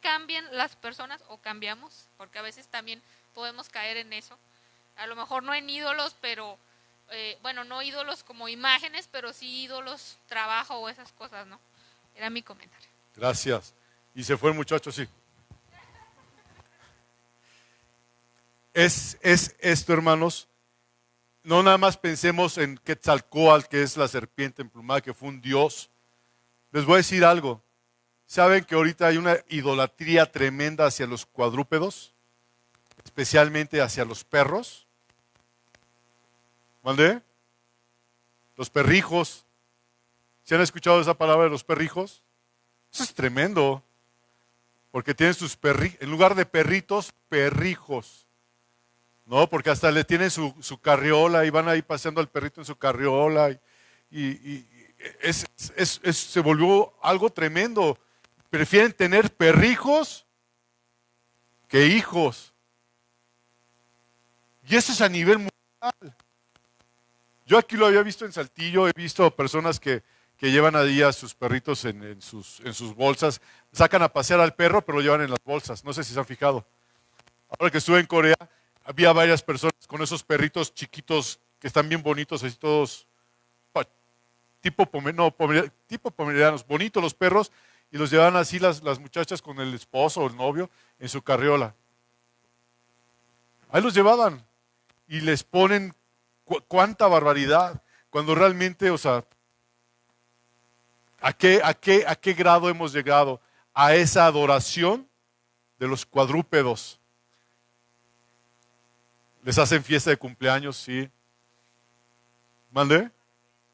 S11: cambian las personas o cambiamos? Porque a veces también podemos caer en eso. A lo mejor no en ídolos, pero bueno, no ídolos como imágenes, pero sí ídolos, trabajo o esas cosas, ¿no? Era mi comentario.
S1: Gracias. Y se fue el muchacho, sí. Es esto, hermanos. No nada más pensemos en Quetzalcóatl, que es la serpiente emplumada, que fue un dios. Les voy a decir algo. ¿Saben que ahorita hay una idolatría tremenda hacia los cuadrúpedos? Especialmente hacia los perros. ¿Vale? Los perrijos. ¿Se han escuchado esa palabra de los perrijos? Eso es tremendo. Porque tienen sus perrijos, en lugar de perritos, perrijos. ¿No? Porque hasta le tienen su carriola y van ahí paseando al perrito en su carriola. Se volvió algo tremendo. Prefieren tener perrijos que hijos. Y eso es a nivel mundial. Yo aquí lo había visto en Saltillo, he visto personas que llevan ahí a sus perritos en sus bolsas, sacan a pasear al perro, pero lo llevan en las bolsas. No sé si se han fijado. Ahora que estuve en Corea, había varias personas con esos perritos chiquitos que están bien bonitos, así todos tipo pomeranianos, bonitos los perros, y los llevan así las muchachas con el esposo o el novio en su carriola. Ahí los llevaban y les ponen cuánta barbaridad, cuando realmente, o sea, ¿a qué grado hemos llegado? A esa adoración de los cuadrúpedos. Les hacen fiesta de cumpleaños, sí. ¿Mande?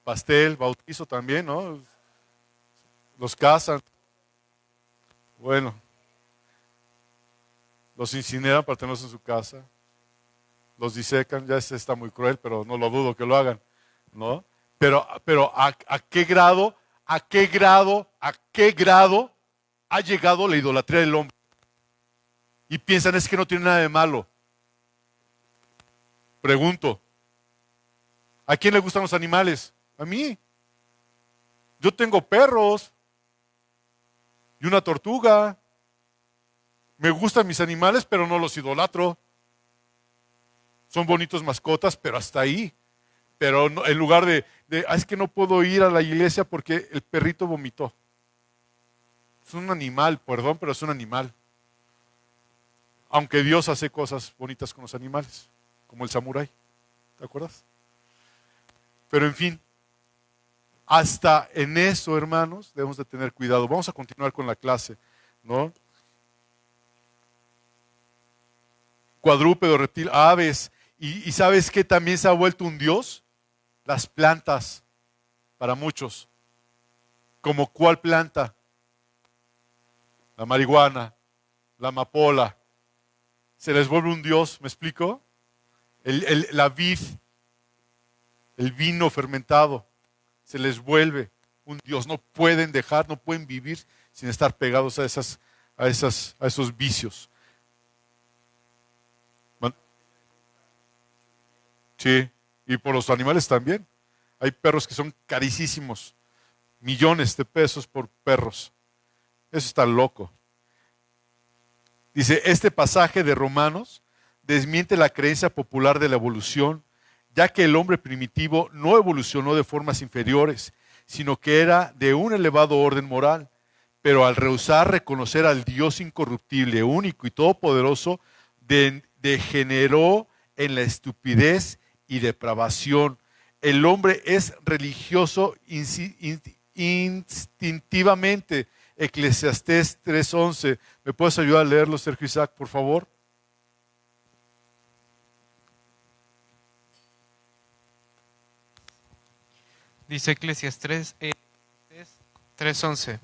S1: Pastel, bautizo también, ¿no? Los casan. Bueno. Los incineran para tenerlos en su casa. Los disecan, ya está muy cruel, pero no lo dudo que lo hagan, ¿no? Pero ¿a qué grado ha llegado la idolatría del hombre? Y piensan, es que no tiene nada de malo. Pregunto, ¿a quién le gustan los animales? A mí. Yo tengo perros y una tortuga. Me gustan mis animales, pero no los idolatro. Son bonitos mascotas, pero hasta ahí. Pero no, en lugar es que no puedo ir a la iglesia porque el perrito vomitó. Es un animal, perdón, pero es un animal. Aunque Dios hace cosas bonitas con los animales, como el samurái. ¿Te acuerdas? Pero en fin, hasta en eso, hermanos, debemos de tener cuidado. Vamos a continuar con la clase, ¿no? Cuadrúpedo, reptil, aves. ¿Y sabes qué también se ha vuelto un dios? Las plantas. para muchos. ¿Como cuál planta? La marihuana, la amapola. Se les vuelve un dios, ¿me explico? La vid, el vino fermentado, se les vuelve un dios. No pueden dejar, no pueden vivir sin estar pegados a esos vicios. Sí, y por los animales también. Hay perros que son carísimos, millones de pesos por perros. Eso está loco. Dice, este pasaje de Romanos desmiente la creencia popular de la evolución, ya que el hombre primitivo no evolucionó de formas inferiores, sino que era de un elevado orden moral. Pero al rehusar reconocer al Dios incorruptible, único y todopoderoso, degeneró en la estupidez y depravación. El hombre es religioso instintivamente. Eclesiastés 3:11. ¿Me puedes ayudar a leerlo, Sergio Isaac, por favor?
S5: Dice Eclesiastés 3:11.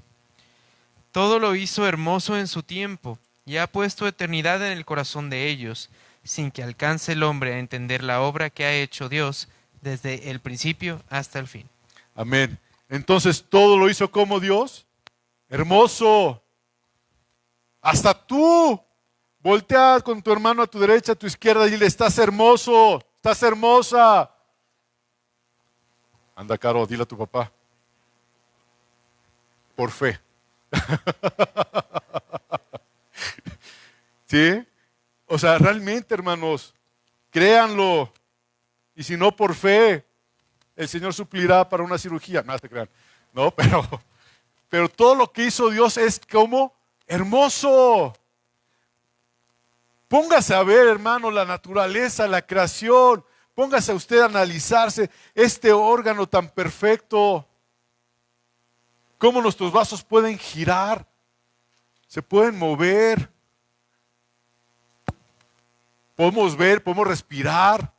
S5: Todo lo hizo hermoso en su tiempo y ha puesto eternidad en el corazón de ellos, sin que alcance el hombre a entender la obra que ha hecho Dios desde el principio hasta el fin.
S1: Amén. Entonces, ¿todo lo hizo como Dios? Hermoso. Hasta tú. Voltea con tu hermano a tu derecha, a tu izquierda y dile, estás hermoso, estás hermosa. Anda, Caro, dile a tu papá. Por fe. ¿Sí? O sea, realmente, hermanos, créanlo. Y si no, por fe, el Señor suplirá para una cirugía. No te crean. No, pero todo lo que hizo Dios es como hermoso. Póngase a ver, hermano, la naturaleza, la creación. Póngase a usted a analizarse este órgano tan perfecto. Cómo nuestros vasos pueden girar, se pueden mover. Podemos ver, podemos respirar.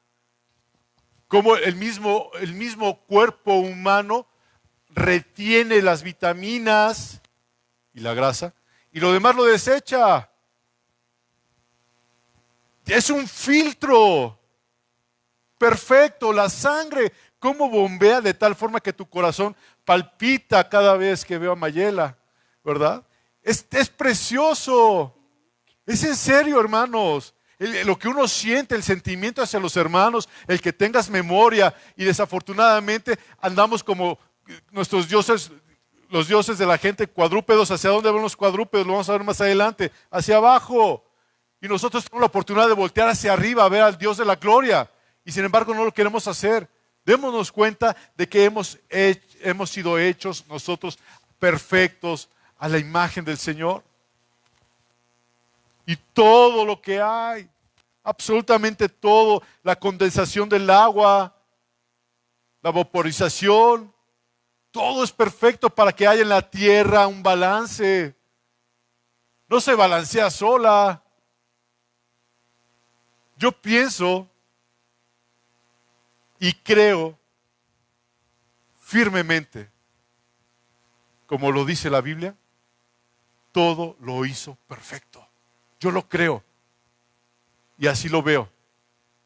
S1: Cómo el mismo cuerpo humano retiene las vitaminas y la grasa y lo demás lo desecha. Es un filtro perfecto. La sangre, cómo bombea de tal forma que tu corazón palpita cada vez que veo a Mayela, ¿verdad? Es precioso. Es en serio, hermanos. Lo que uno siente, el sentimiento hacia los hermanos, el que tengas memoria, y desafortunadamente andamos como nuestros dioses, los dioses de la gente, cuadrúpedos. ¿Hacia dónde van los cuadrúpedos? Lo vamos a ver más adelante. Hacia abajo. Y nosotros tenemos la oportunidad de voltear hacia arriba a ver al Dios de la gloria. Y sin embargo no lo queremos hacer. Démonos cuenta de que hemos sido hechos nosotros perfectos a la imagen del Señor. Y todo lo que hay, absolutamente todo, la condensación del agua, la vaporización, todo es perfecto para que haya en la tierra un balance. No se balancea sola. Yo pienso y creo firmemente, como lo dice la Biblia, todo lo hizo perfecto. Yo lo creo y así lo veo.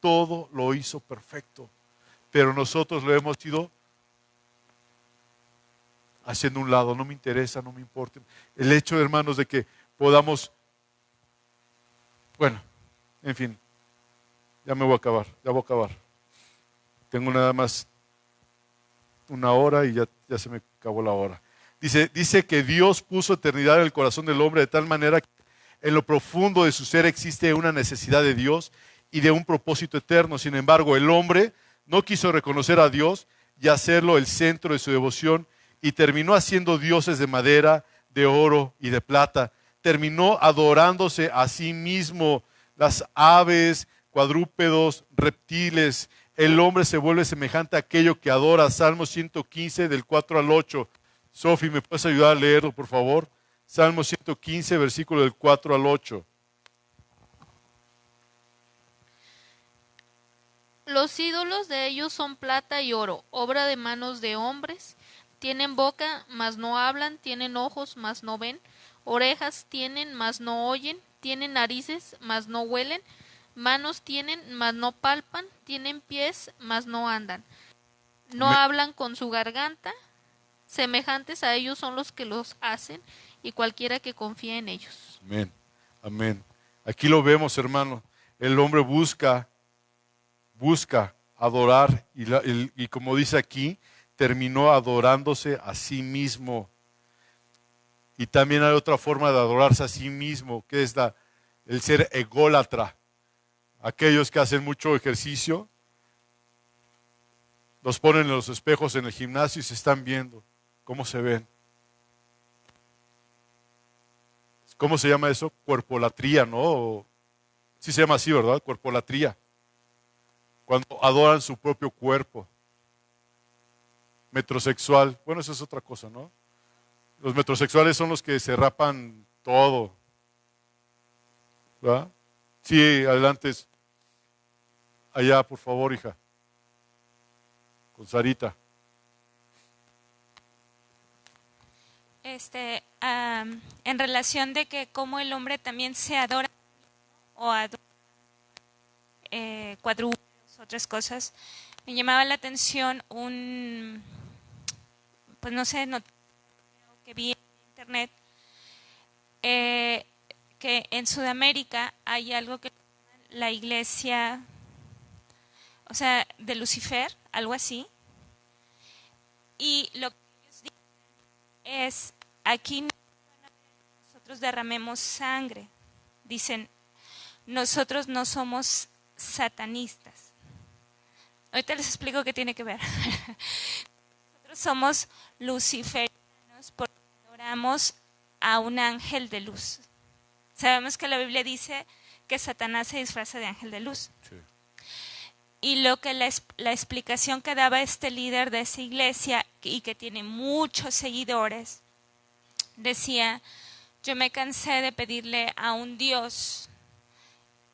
S1: Todo lo hizo perfecto, pero nosotros lo hemos ido haciendo a un lado. No me interesa, no me importa. El hecho, hermanos, de que podamos, bueno, en fin, ya voy a acabar. Tengo nada más una hora y ya se me acabó la hora. Dice que Dios puso eternidad en el corazón del hombre de tal manera que en lo profundo de su ser existe una necesidad de Dios y de un propósito eterno. Sin embargo, el hombre no quiso reconocer a Dios y hacerlo el centro de su devoción y terminó haciendo dioses de madera, de oro y de plata. Terminó adorándose a sí mismo, las aves, cuadrúpedos, reptiles. El hombre se vuelve semejante a aquello que adora. Salmo 115 del 4 al 8. Sofi, ¿me puedes ayudar a leerlo, por favor? Salmo 115, versículo del 4 al 8.
S11: Los ídolos de ellos son plata y oro, obra de manos de hombres, Tienen boca, mas no hablan, tienen ojos, mas no ven, orejas tienen, mas no oyen, tienen narices, mas no huelen, manos tienen, mas no palpan, tienen pies, mas no andan. No hablan con su garganta, semejantes a ellos son los que los hacen, y cualquiera que confía en ellos.
S1: Amén, amén. Aquí lo vemos, hermano. El hombre busca adorar y como dice aquí, terminó adorándose a sí mismo. Y también hay otra forma de adorarse a sí mismo, que es el ser ególatra. Aquellos que hacen mucho ejercicio, los ponen en los espejos en el gimnasio y se están viendo cómo se ven. ¿Cómo se llama eso? Cuerpolatría, ¿no? Sí se llama así, ¿verdad? Cuerpolatría. Cuando adoran su propio cuerpo. Metrosexual. Bueno, eso es otra cosa, ¿no? Los metrosexuales son los que se rapan todo. ¿Verdad? Sí, adelante. Allá, por favor, hija. Con Sarita.
S12: En relación de que cómo el hombre también se adora o adora cuadrúpedos, otras cosas, me llamaba la atención pues no sé, que vi en internet, que en Sudamérica hay algo que llaman la iglesia, o sea, de Lucifer, algo así, y lo que ellos dicen es, aquí no van a ver que nosotros derramemos sangre, dicen, nosotros no somos satanistas. Ahorita les explico qué tiene que ver. Nosotros somos luciferianos porque adoramos a un ángel de luz. Sabemos que la Biblia dice que Satanás se disfraza de ángel de luz. Sí. Y lo que la explicación que daba este líder de esa iglesia, y que tiene muchos seguidores, decía, yo me cansé de pedirle a un Dios,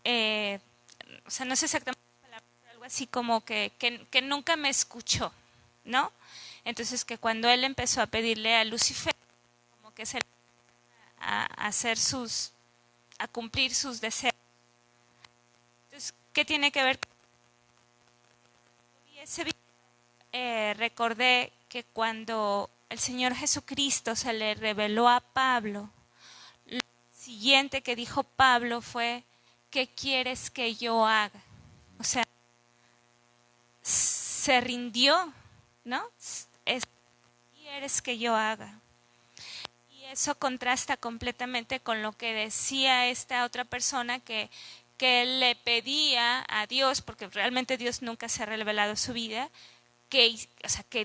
S12: o sea, no sé exactamente la palabra, pero algo así como que nunca me escuchó, ¿no? Entonces que cuando él empezó a pedirle a Lucifer, como que se a cumplir sus deseos. Entonces, ¿qué tiene que ver con ese video? Recordé que cuando el Señor Jesucristo se le reveló a Pablo, lo siguiente que dijo Pablo fue, ¿qué quieres que yo haga? O sea, se rindió, ¿no? ¿Qué quieres que yo haga? Y eso contrasta completamente con lo que decía esta otra persona que él le pedía a Dios, porque realmente Dios nunca se ha revelado en su vida, que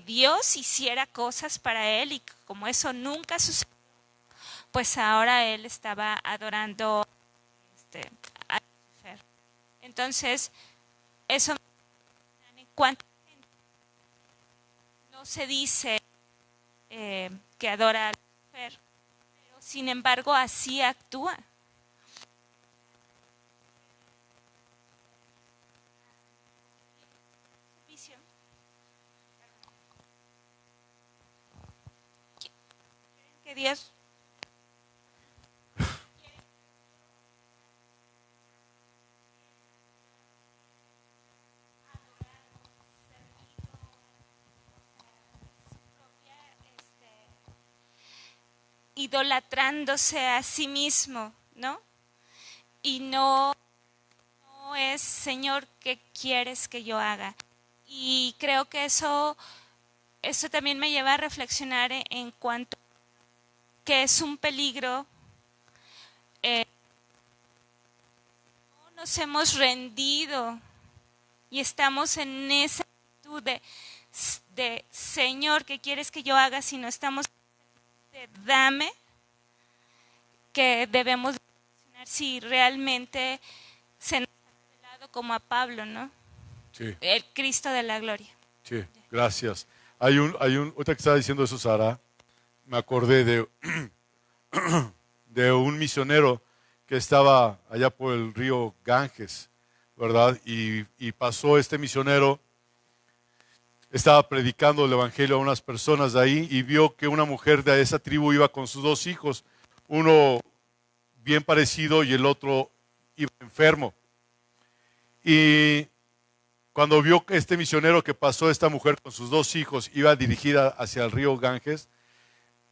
S12: Dios hiciera cosas para él, y como eso nunca sucedió, pues ahora él estaba adorando a Lucifer. Entonces, eso en cuanto no se dice que adora a Lucifer, pero sin embargo así actúa. Que Dios idolatrándose a sí mismo, ¿no? Y no es, Señor, ¿qué quieres que yo haga? Y creo que eso también me lleva a reflexionar en cuanto que es un peligro. No nos hemos rendido y estamos en esa actitud de Señor, ¿qué quieres que yo haga? Si no estamos de dame, que debemos reflexionar si realmente se nos ha revelado como a Pablo, ¿no?
S1: Sí.
S12: El Cristo de la gloria.
S1: Sí, gracias. Ahorita que estaba diciendo eso, Sara, me acordé de un misionero que estaba allá por el río Ganges, ¿verdad? Y pasó este misionero estaba predicando el evangelio a unas personas de ahí y vio que una mujer de esa tribu iba con sus dos hijos, uno bien parecido y el otro iba enfermo. Y cuando vio que este misionero que pasó, esta mujer con sus dos hijos iba dirigida hacia el río Ganges,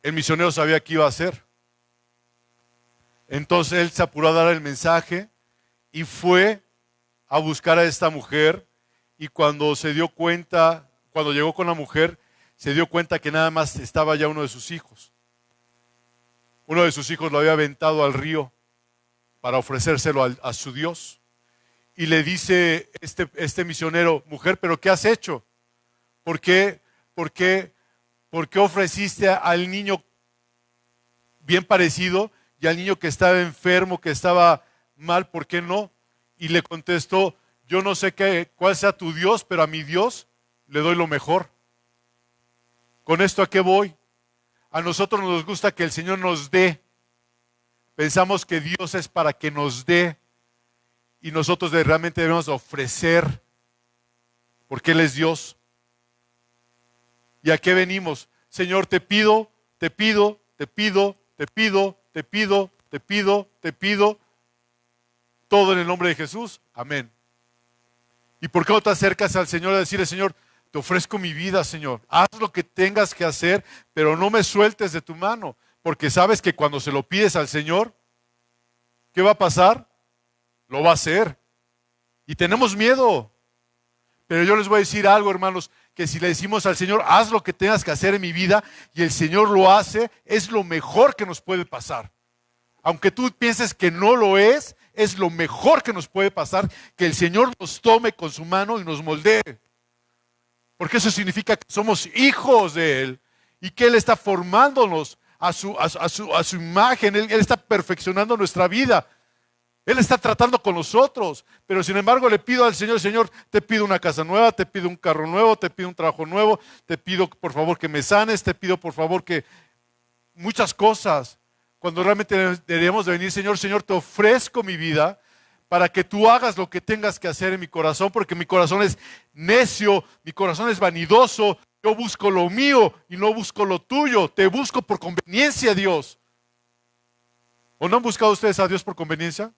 S1: el misionero sabía qué iba a hacer. Entonces él se apuró a dar el mensaje y fue a buscar a esta mujer, y cuando se dio cuenta, cuando llegó con la mujer, se dio cuenta que nada más estaba ya uno de sus hijos. Uno de sus hijos lo había aventado al río para ofrecérselo a su Dios. Y le dice este misionero: mujer, ¿pero qué has hecho? ¿Por qué ofreciste al niño bien parecido y al niño que estaba enfermo, que estaba mal? ¿Por qué no? Y le contestó: yo no sé cuál sea tu Dios, pero a mi Dios le doy lo mejor. ¿Con esto a qué voy? A nosotros nos gusta que el Señor nos dé. Pensamos que Dios es para que nos dé. Y nosotros realmente debemos ofrecer, porque Él es Dios. ¿Y a qué venimos? Señor, te pido, te pido, te pido, te pido, te pido, te pido, te pido, todo en el nombre de Jesús. Amén. ¿Y por qué no te acercas al Señor a decirle: Señor, te ofrezco mi vida, Señor, haz lo que tengas que hacer, pero no me sueltes de tu mano? Porque sabes que cuando se lo pides al Señor, ¿qué va a pasar? Lo va a hacer. Y tenemos miedo. Pero yo les voy a decir algo, hermanos, que si le decimos al Señor: haz lo que tengas que hacer en mi vida, y el Señor lo hace, es lo mejor que nos puede pasar. Aunque tú pienses que no lo es lo mejor que nos puede pasar, que el Señor nos tome con su mano y nos moldee. Porque eso significa que somos hijos de Él y que Él está formándonos a su imagen. Él está perfeccionando nuestra vida. Él está tratando con nosotros, pero sin embargo le pido al Señor: Señor, te pido una casa nueva, te pido un carro nuevo, te pido un trabajo nuevo, te pido por favor que me sanes, te pido por favor que muchas cosas. Cuando realmente deberíamos de venir: Señor, te ofrezco mi vida para que tú hagas lo que tengas que hacer en mi corazón, porque mi corazón es necio, mi corazón es vanidoso, yo busco lo mío y no busco lo tuyo, te busco por conveniencia, Dios. ¿O no han buscado ustedes a Dios por conveniencia?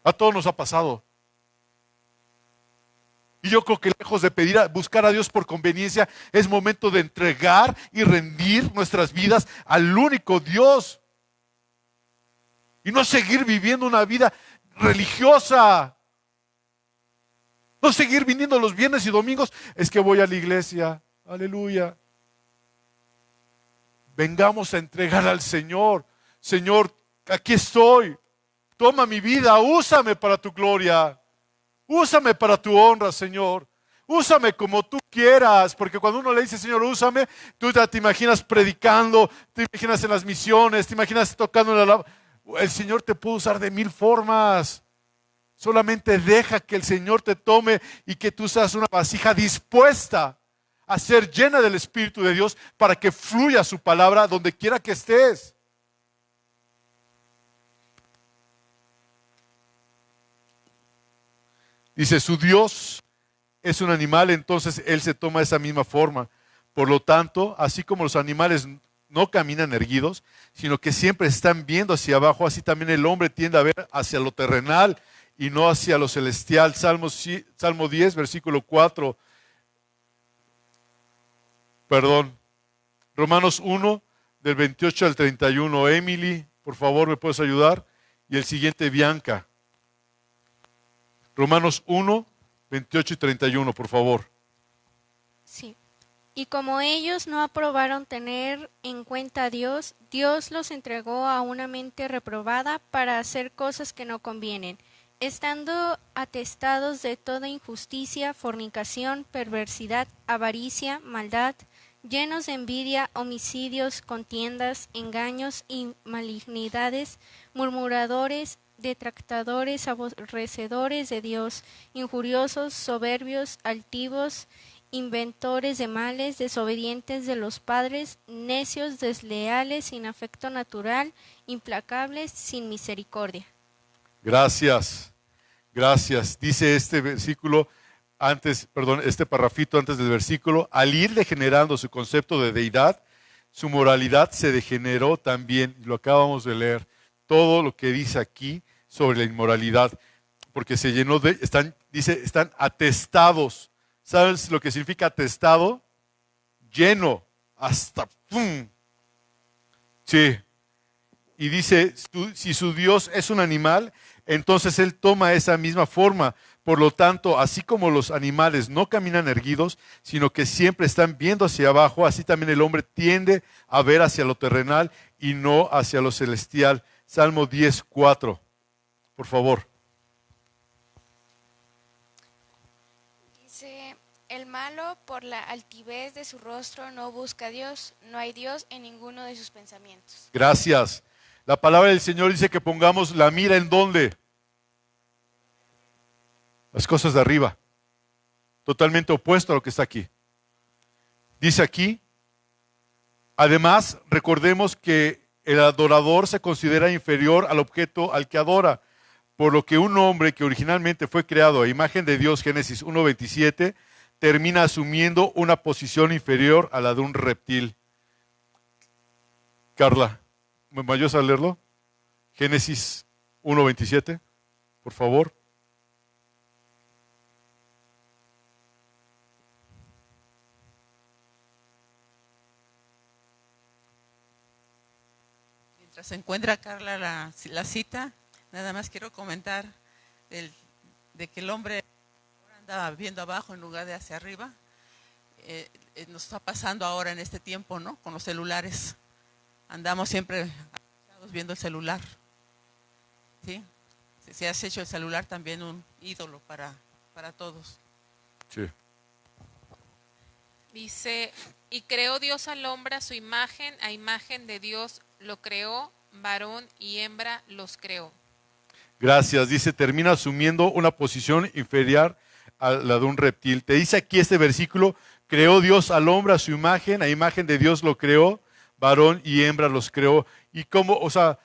S1: A todos nos ha pasado. Y yo creo que lejos de buscar a Dios por conveniencia, es momento de entregar y rendir nuestras vidas al único Dios. Y no seguir viviendo una vida religiosa. No seguir viniendo los viernes y domingos. Es que voy a la iglesia. Aleluya. Vengamos a entregar al Señor. Señor, aquí estoy. Toma mi vida, úsame para tu gloria. Úsame para tu honra, Señor. Úsame como tú quieras, porque cuando uno le dice: Señor, úsame, tú ya te imaginas predicando, te imaginas en las misiones, te imaginas tocando en la... El Señor te puede usar de 1000 formas. Solamente deja que el Señor te tome y que tú seas una vasija dispuesta a ser llena del Espíritu de Dios para que fluya su palabra donde quiera que estés. Dice: su Dios es un animal, entonces Él se toma esa misma forma. Por lo tanto, así como los animales no caminan erguidos, sino que siempre están viendo hacia abajo, así también el hombre tiende a ver hacia lo terrenal y no hacia lo celestial. Salmo 10, versículo 4. Romanos 1, del 28 al 31. Emily, por favor, ¿me puedes ayudar? Y el siguiente, Bianca. Romanos 1, 28 y 31, por favor.
S13: Sí. Y como ellos no aprobaron tener en cuenta a Dios, Dios los entregó a una mente reprobada para hacer cosas que no convienen, estando atestados de toda injusticia, fornicación, perversidad, avaricia, maldad, llenos de envidia, homicidios, contiendas, engaños y malignidades, murmuradores, detractadores, aborrecedores de Dios, injuriosos, soberbios, altivos, inventores de males, desobedientes de los padres, necios, desleales, sin afecto natural, implacables, sin misericordia.
S1: Gracias, gracias. Dice este versículo: este parrafito antes del versículo, al ir degenerando su concepto de deidad, su moralidad se degeneró también. Lo acabamos de leer. Todo lo que dice aquí sobre la inmoralidad, porque se llenó de, están atestados. ¿Sabes lo que significa atestado? Lleno, hasta ¡pum! Sí. Y dice, si su Dios es un animal, entonces Él toma esa misma forma. Por lo tanto, así como los animales no caminan erguidos, sino que siempre están viendo hacia abajo, así también el hombre tiende a ver hacia lo terrenal y no hacia lo celestial. Salmo 10:4, por favor.
S13: Dice, el malo por la altivez de su rostro no busca a Dios, no hay Dios en ninguno de sus pensamientos.
S1: Gracias. La palabra del Señor dice que pongamos la mira ¿en dónde? Las cosas de arriba. Totalmente opuesto a lo que está aquí. Dice aquí, además, recordemos que el adorador se considera inferior al objeto al que adora, por lo que un hombre que originalmente fue creado a imagen de Dios, Génesis 1:27, termina asumiendo una posición inferior a la de un reptil. Carla, ¿me ayudas a leerlo? Génesis 1:27, por favor.
S9: Mientras se encuentra Carla la cita, nada más quiero comentar de que el hombre andaba viendo abajo en lugar de hacia arriba. Nos está pasando ahora en este tiempo, ¿no? Con los celulares. Andamos siempre viendo el celular. ¿Sí? Se has hecho el celular también un ídolo para todos.
S1: Sí.
S7: Dice, y creó Dios al hombre a su imagen, a imagen de Dios lo creó, varón y hembra los creó.
S1: Gracias. Dice, termina asumiendo una posición inferior a la de un reptil. Te dice aquí este versículo, creó Dios al hombre a su imagen, a imagen de Dios lo creó, varón y hembra los creó. Y cómo, o sea,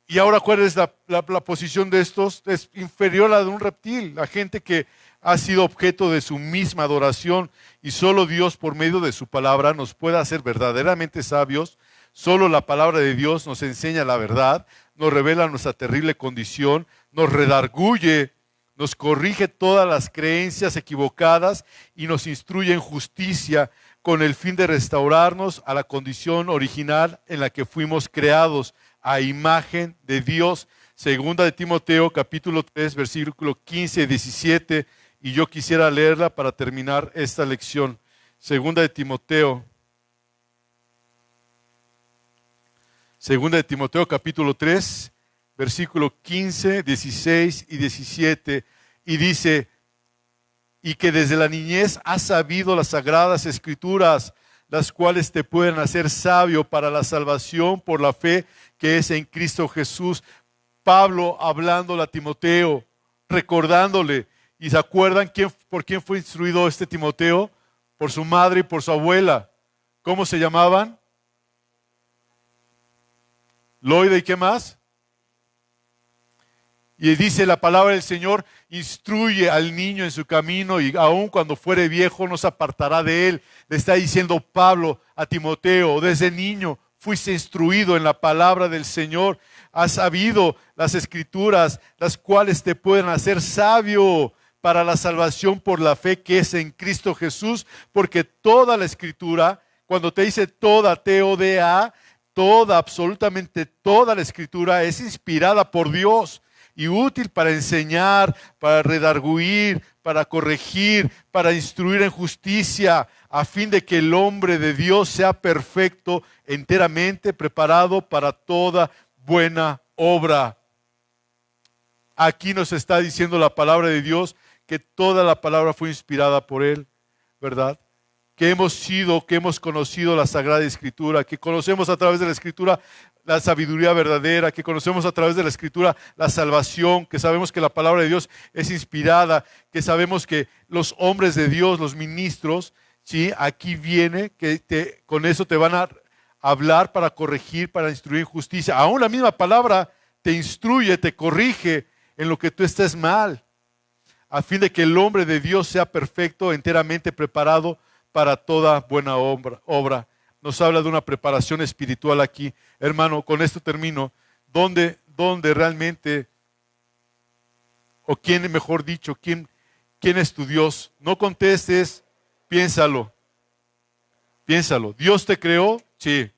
S1: y ahora cuál es la posición de estos, es inferior a la de un reptil, la gente que ha sido objeto de su misma adoración, y solo Dios por medio de su palabra nos puede hacer verdaderamente sabios. Solo la palabra de Dios nos enseña la verdad, nos revela nuestra terrible condición, nos redarguye, nos corrige todas las creencias equivocadas y nos instruye en justicia con el fin de restaurarnos a la condición original en la que fuimos creados, a imagen de Dios. Segunda de Timoteo, capítulo 3, versículo 15 y 17, y yo quisiera leerla para terminar esta lección. Segunda de Timoteo, capítulo 3, versículo 15, 16 y 17, y dice, y que desde la niñez has sabido las sagradas escrituras, las cuales te pueden hacer sabio para la salvación por la fe que es en Cristo Jesús. Pablo hablándole a Timoteo, recordándole, ¿y se acuerdan por quién fue instruido este Timoteo? Por su madre y por su abuela. ¿Cómo se llamaban? Loida, ¿y qué más? Y dice la palabra del Señor, instruye al niño en su camino y aun cuando fuere viejo no se apartará de él. Le está diciendo Pablo a Timoteo, desde niño fuiste instruido en la palabra del Señor, has sabido las escrituras, las cuales te pueden hacer sabio para la salvación por la fe que es en Cristo Jesús, porque toda la escritura, cuando te dice toda, T-O-D-A, toda, absolutamente toda la escritura es inspirada por Dios y útil para enseñar, para redarguir, para corregir, para instruir en justicia, a fin de que el hombre de Dios sea perfecto, enteramente preparado para toda buena obra. Aquí nos está diciendo la palabra de Dios que toda la palabra fue inspirada por Él, ¿verdad? Que hemos conocido la Sagrada Escritura, que conocemos a través de la Escritura la sabiduría verdadera, que conocemos a través de la Escritura la salvación, que sabemos que la palabra de Dios es inspirada, que sabemos que los hombres de Dios, los ministros, ¿sí? Aquí viene que con eso te van a hablar para corregir, para instruir en justicia. Aún la misma palabra te instruye, te corrige en lo que tú estés mal. a fin de que el hombre de Dios sea perfecto, enteramente preparado para toda buena obra. Nos habla de una preparación espiritual aquí. Hermano, con esto termino. ¿Dónde realmente, o quién, mejor dicho, quién es tu Dios? No contestes, piénsalo. Piénsalo. ¿Dios te creó? Sí.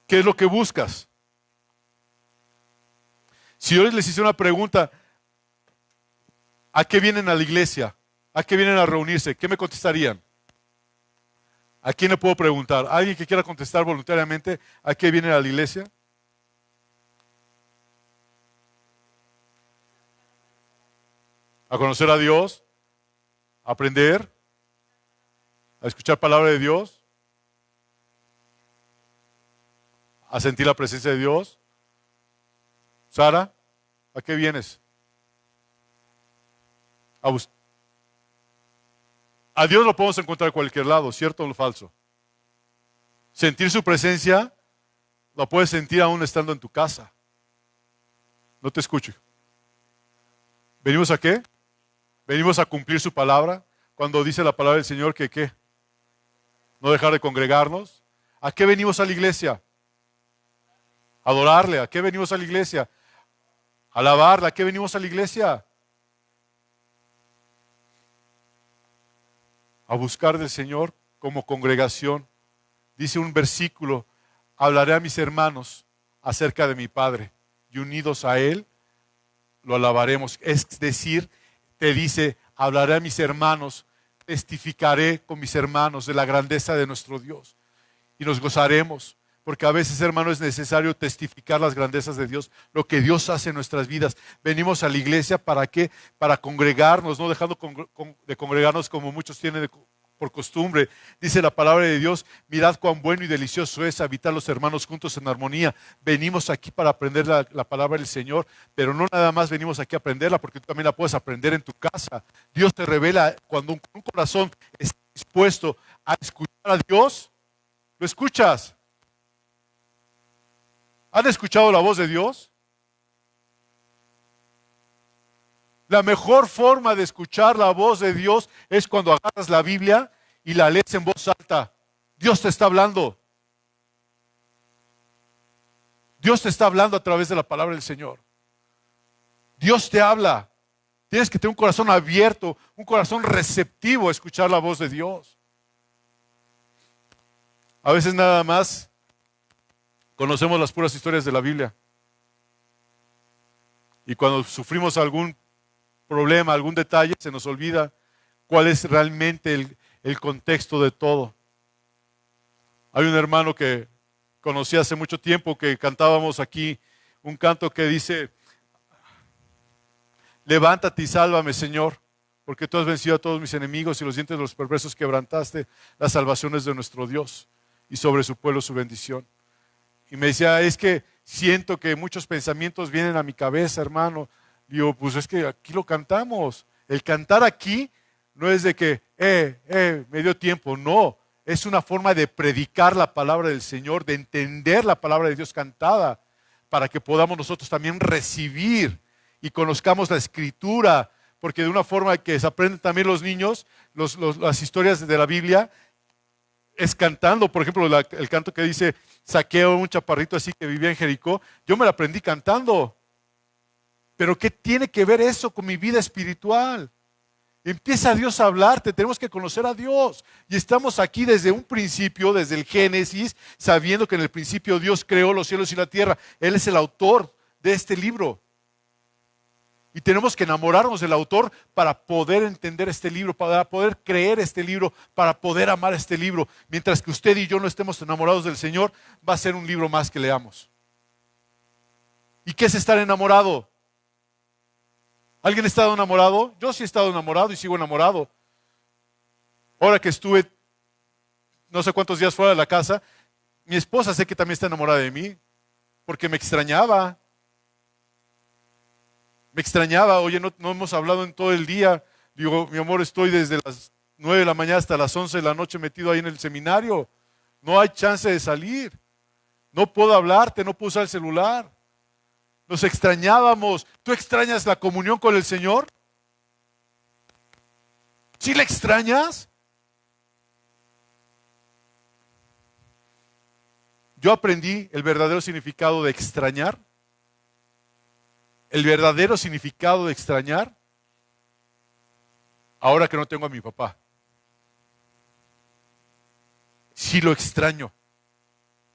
S1: ¿Qué es lo que buscas? Si yo les hiciera una pregunta, ¿a qué vienen a la iglesia? ¿A qué vienen a reunirse? ¿Qué me contestarían? ¿A quién le puedo preguntar? ¿Alguien que quiera contestar voluntariamente a qué vienen a la iglesia? ¿A conocer a Dios? ¿A aprender? ¿A escuchar palabra de Dios? ¿A sentir la presencia de Dios? Sara, ¿a qué vienes? A Dios lo podemos encontrar en cualquier lado, ¿cierto o falso? Sentir su presencia lo puedes sentir aún estando en tu casa. No te escucho. ¿Venimos a qué? Venimos a cumplir su palabra. Cuando dice la palabra del Señor que ¿qué? No dejar de congregarnos. ¿A qué venimos a la iglesia? Adorarle. ¿A qué venimos a la iglesia? Alabarle. ¿A qué venimos a la iglesia? A buscar del Señor como congregación. Dice un versículo, hablaré a mis hermanos acerca de mi Padre y unidos a Él lo alabaremos. Es decir, te dice, hablaré a mis hermanos, testificaré con mis hermanos de la grandeza de nuestro Dios y nos gozaremos. Porque a veces, hermano, es necesario testificar las grandezas de Dios, lo que Dios hace en nuestras vidas. Venimos a la iglesia, ¿para qué? Para congregarnos, no dejando de congregarnos como muchos tienen por costumbre. Dice la palabra de Dios, mirad cuán bueno y delicioso es habitar los hermanos juntos en armonía. Venimos aquí para aprender la palabra del Señor, pero no nada más venimos aquí a aprenderla, porque tú también la puedes aprender en tu casa. Dios te revela cuando un corazón está dispuesto a escuchar a Dios, lo escuchas. ¿Han escuchado la voz de Dios? La mejor forma de escuchar la voz de Dios es cuando agarras la Biblia y la lees en voz alta. Dios te está hablando. Dios te está hablando a través de la palabra del Señor. Dios te habla. Tienes que tener un corazón abierto, un corazón receptivo a escuchar la voz de Dios. A veces nada más conocemos las puras historias de la Biblia. Y cuando sufrimos algún problema, algún detalle, se nos olvida cuál es realmente el contexto de todo. Hay un hermano que conocí hace mucho tiempo que cantábamos aquí un canto que dice: levántate y sálvame, Señor, porque tú has vencido a todos mis enemigos y los dientes de los perversos quebrantaste. La salvación es de nuestro Dios y sobre su pueblo su bendición. Y me decía, es que siento que muchos pensamientos vienen a mi cabeza, hermano. Digo, pues es que aquí lo cantamos. El cantar aquí no es de que, me dio tiempo. No, es una forma de predicar la palabra del Señor, de entender la palabra de Dios cantada, para que podamos nosotros también recibir y conozcamos la Escritura. Porque de una forma que se aprenden también los niños, las historias de la Biblia, es cantando. Por ejemplo, el canto que dice Zaqueo, un chaparrito así que vivía en Jericó, yo me lo aprendí cantando. Pero ¿qué tiene que ver eso con mi vida espiritual? Empieza Dios a hablarte, tenemos que conocer a Dios. Y estamos aquí desde un principio, desde el Génesis, sabiendo que en el principio Dios creó los cielos y la tierra. Él es el autor de este libro. Y tenemos que enamorarnos del autor para poder entender este libro, para poder creer este libro, para poder amar este libro. Mientras que usted y yo no estemos enamorados del Señor, va a ser un libro más que leamos. ¿Y qué es estar enamorado? ¿Alguien ha estado enamorado? Yo sí he estado enamorado y sigo enamorado. Ahora que estuve no sé cuántos días fuera de la casa, mi esposa sé que también está enamorada de mí, porque me extrañaba. Me extrañaba, oye, no hemos hablado en todo el día. Digo, mi amor, estoy desde las 9 de la mañana hasta las 11 de la noche metido ahí en el seminario. No hay chance de salir. No puedo hablarte, no puedo usar el celular. nos extrañábamos. ¿Tú extrañas la comunión con el Señor? ¿Sí la extrañas? Yo aprendí el verdadero significado de extrañar. El verdadero significado de extrañar ahora que no tengo a mi papá. Sí lo extraño.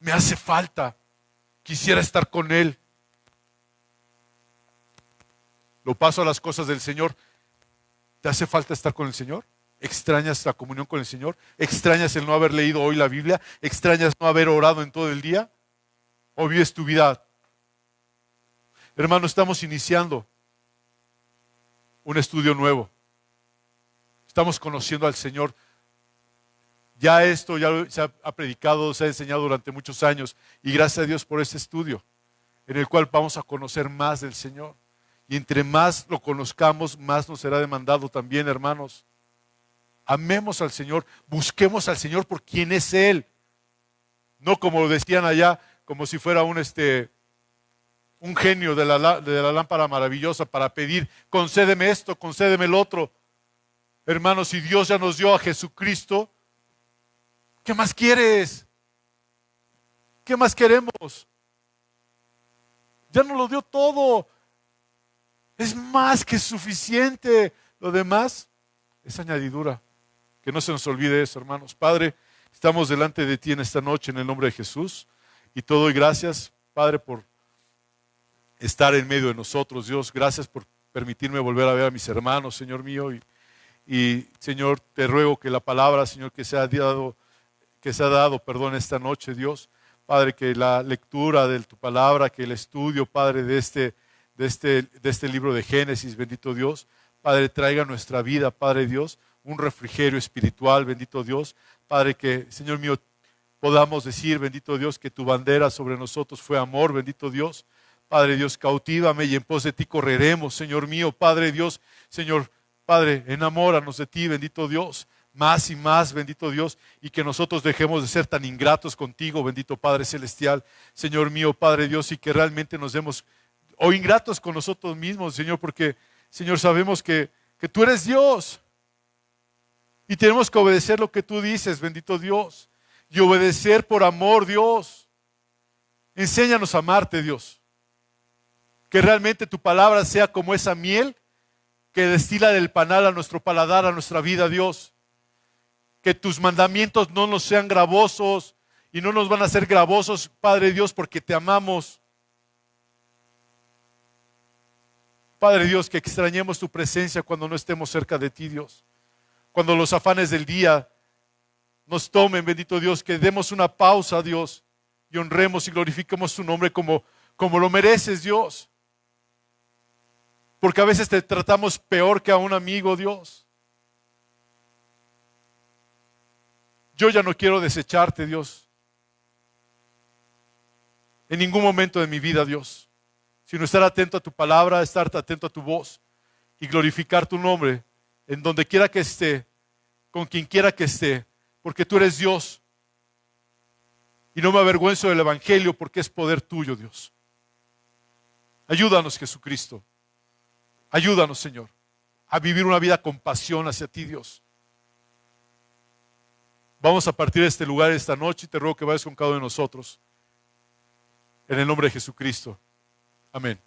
S1: Me hace falta. Quisiera estar con Él. Lo paso a las cosas del Señor. ¿Te hace falta estar con el Señor? ¿Extrañas la comunión con el Señor? ¿Extrañas el no haber leído hoy la Biblia? ¿Extrañas no haber orado en todo el día? ¿O vives tu vida? Hermano, estamos iniciando un estudio nuevo. Estamos conociendo al Señor. Ya esto ya se ha predicado, se ha enseñado durante muchos años. Y gracias a Dios por este estudio, en el cual vamos a conocer más del Señor. Y entre más lo conozcamos, más nos será demandado también, hermanos. Amemos al Señor, busquemos al Señor por quien es Él. No como decían allá, como si fuera un genio de la lámpara maravillosa para pedir, concédeme esto, concédeme el otro. Hermanos, si Dios ya nos dio a Jesucristo, ¿qué más quieres? ¿Qué más queremos? Ya nos lo dio todo. Es más que suficiente. Lo demás es añadidura. Que no se nos olvide eso, hermanos. Padre, estamos delante de ti en esta noche en el nombre de Jesús. Y te doy gracias, Padre, por estar en medio de nosotros. Dios, gracias por permitirme volver a ver a mis hermanos, Señor mío. Y Señor, te ruego que la palabra, Señor, que se ha dado, esta noche, Dios. Padre, que la lectura de tu palabra, que el estudio, Padre, de este libro de Génesis, bendito Dios, Padre, traiga a nuestra vida, Padre Dios, un refrigerio espiritual, bendito Dios. Padre, que, Señor mío, podamos decir, bendito Dios, que tu bandera sobre nosotros fue amor, bendito Dios. Padre Dios, cautívame y en pos de ti correremos, Señor mío. Padre Dios, Señor, Padre, enamóranos de ti, bendito Dios. Más y más, bendito Dios, y que nosotros dejemos de ser tan ingratos contigo, bendito Padre Celestial, Señor mío, Padre Dios, y que realmente nos demos, o ingratos con nosotros mismos, Señor, porque, Señor, sabemos que tú eres Dios, y tenemos que obedecer lo que tú dices, bendito Dios, y obedecer por amor, Dios. Enséñanos a amarte, Dios, que realmente tu palabra sea como esa miel que destila del panal a nuestro paladar, a nuestra vida, Dios. Que tus mandamientos no nos sean gravosos y no nos van a ser gravosos, Padre Dios, porque te amamos. Padre Dios, que extrañemos tu presencia cuando no estemos cerca de ti, Dios. Cuando los afanes del día nos tomen, bendito Dios, que demos una pausa, Dios, y honremos y glorifiquemos tu nombre como lo mereces, Dios. Porque a veces te tratamos peor que a un amigo, Dios. Yo ya no quiero desecharte, Dios, en ningún momento de mi vida, Dios, sino estar atento a tu palabra, estar atento a tu voz y glorificar tu nombre en donde quiera que esté, con quien quiera que esté, porque tú eres Dios. Y no me avergüenzo del Evangelio porque es poder tuyo, Dios. Ayúdanos, Jesucristo. Ayúdanos, Señor, a vivir una vida con pasión hacia ti, Dios. Vamos a partir de este lugar esta noche y te ruego que vayas con cada uno de nosotros. En el nombre de Jesucristo. Amén.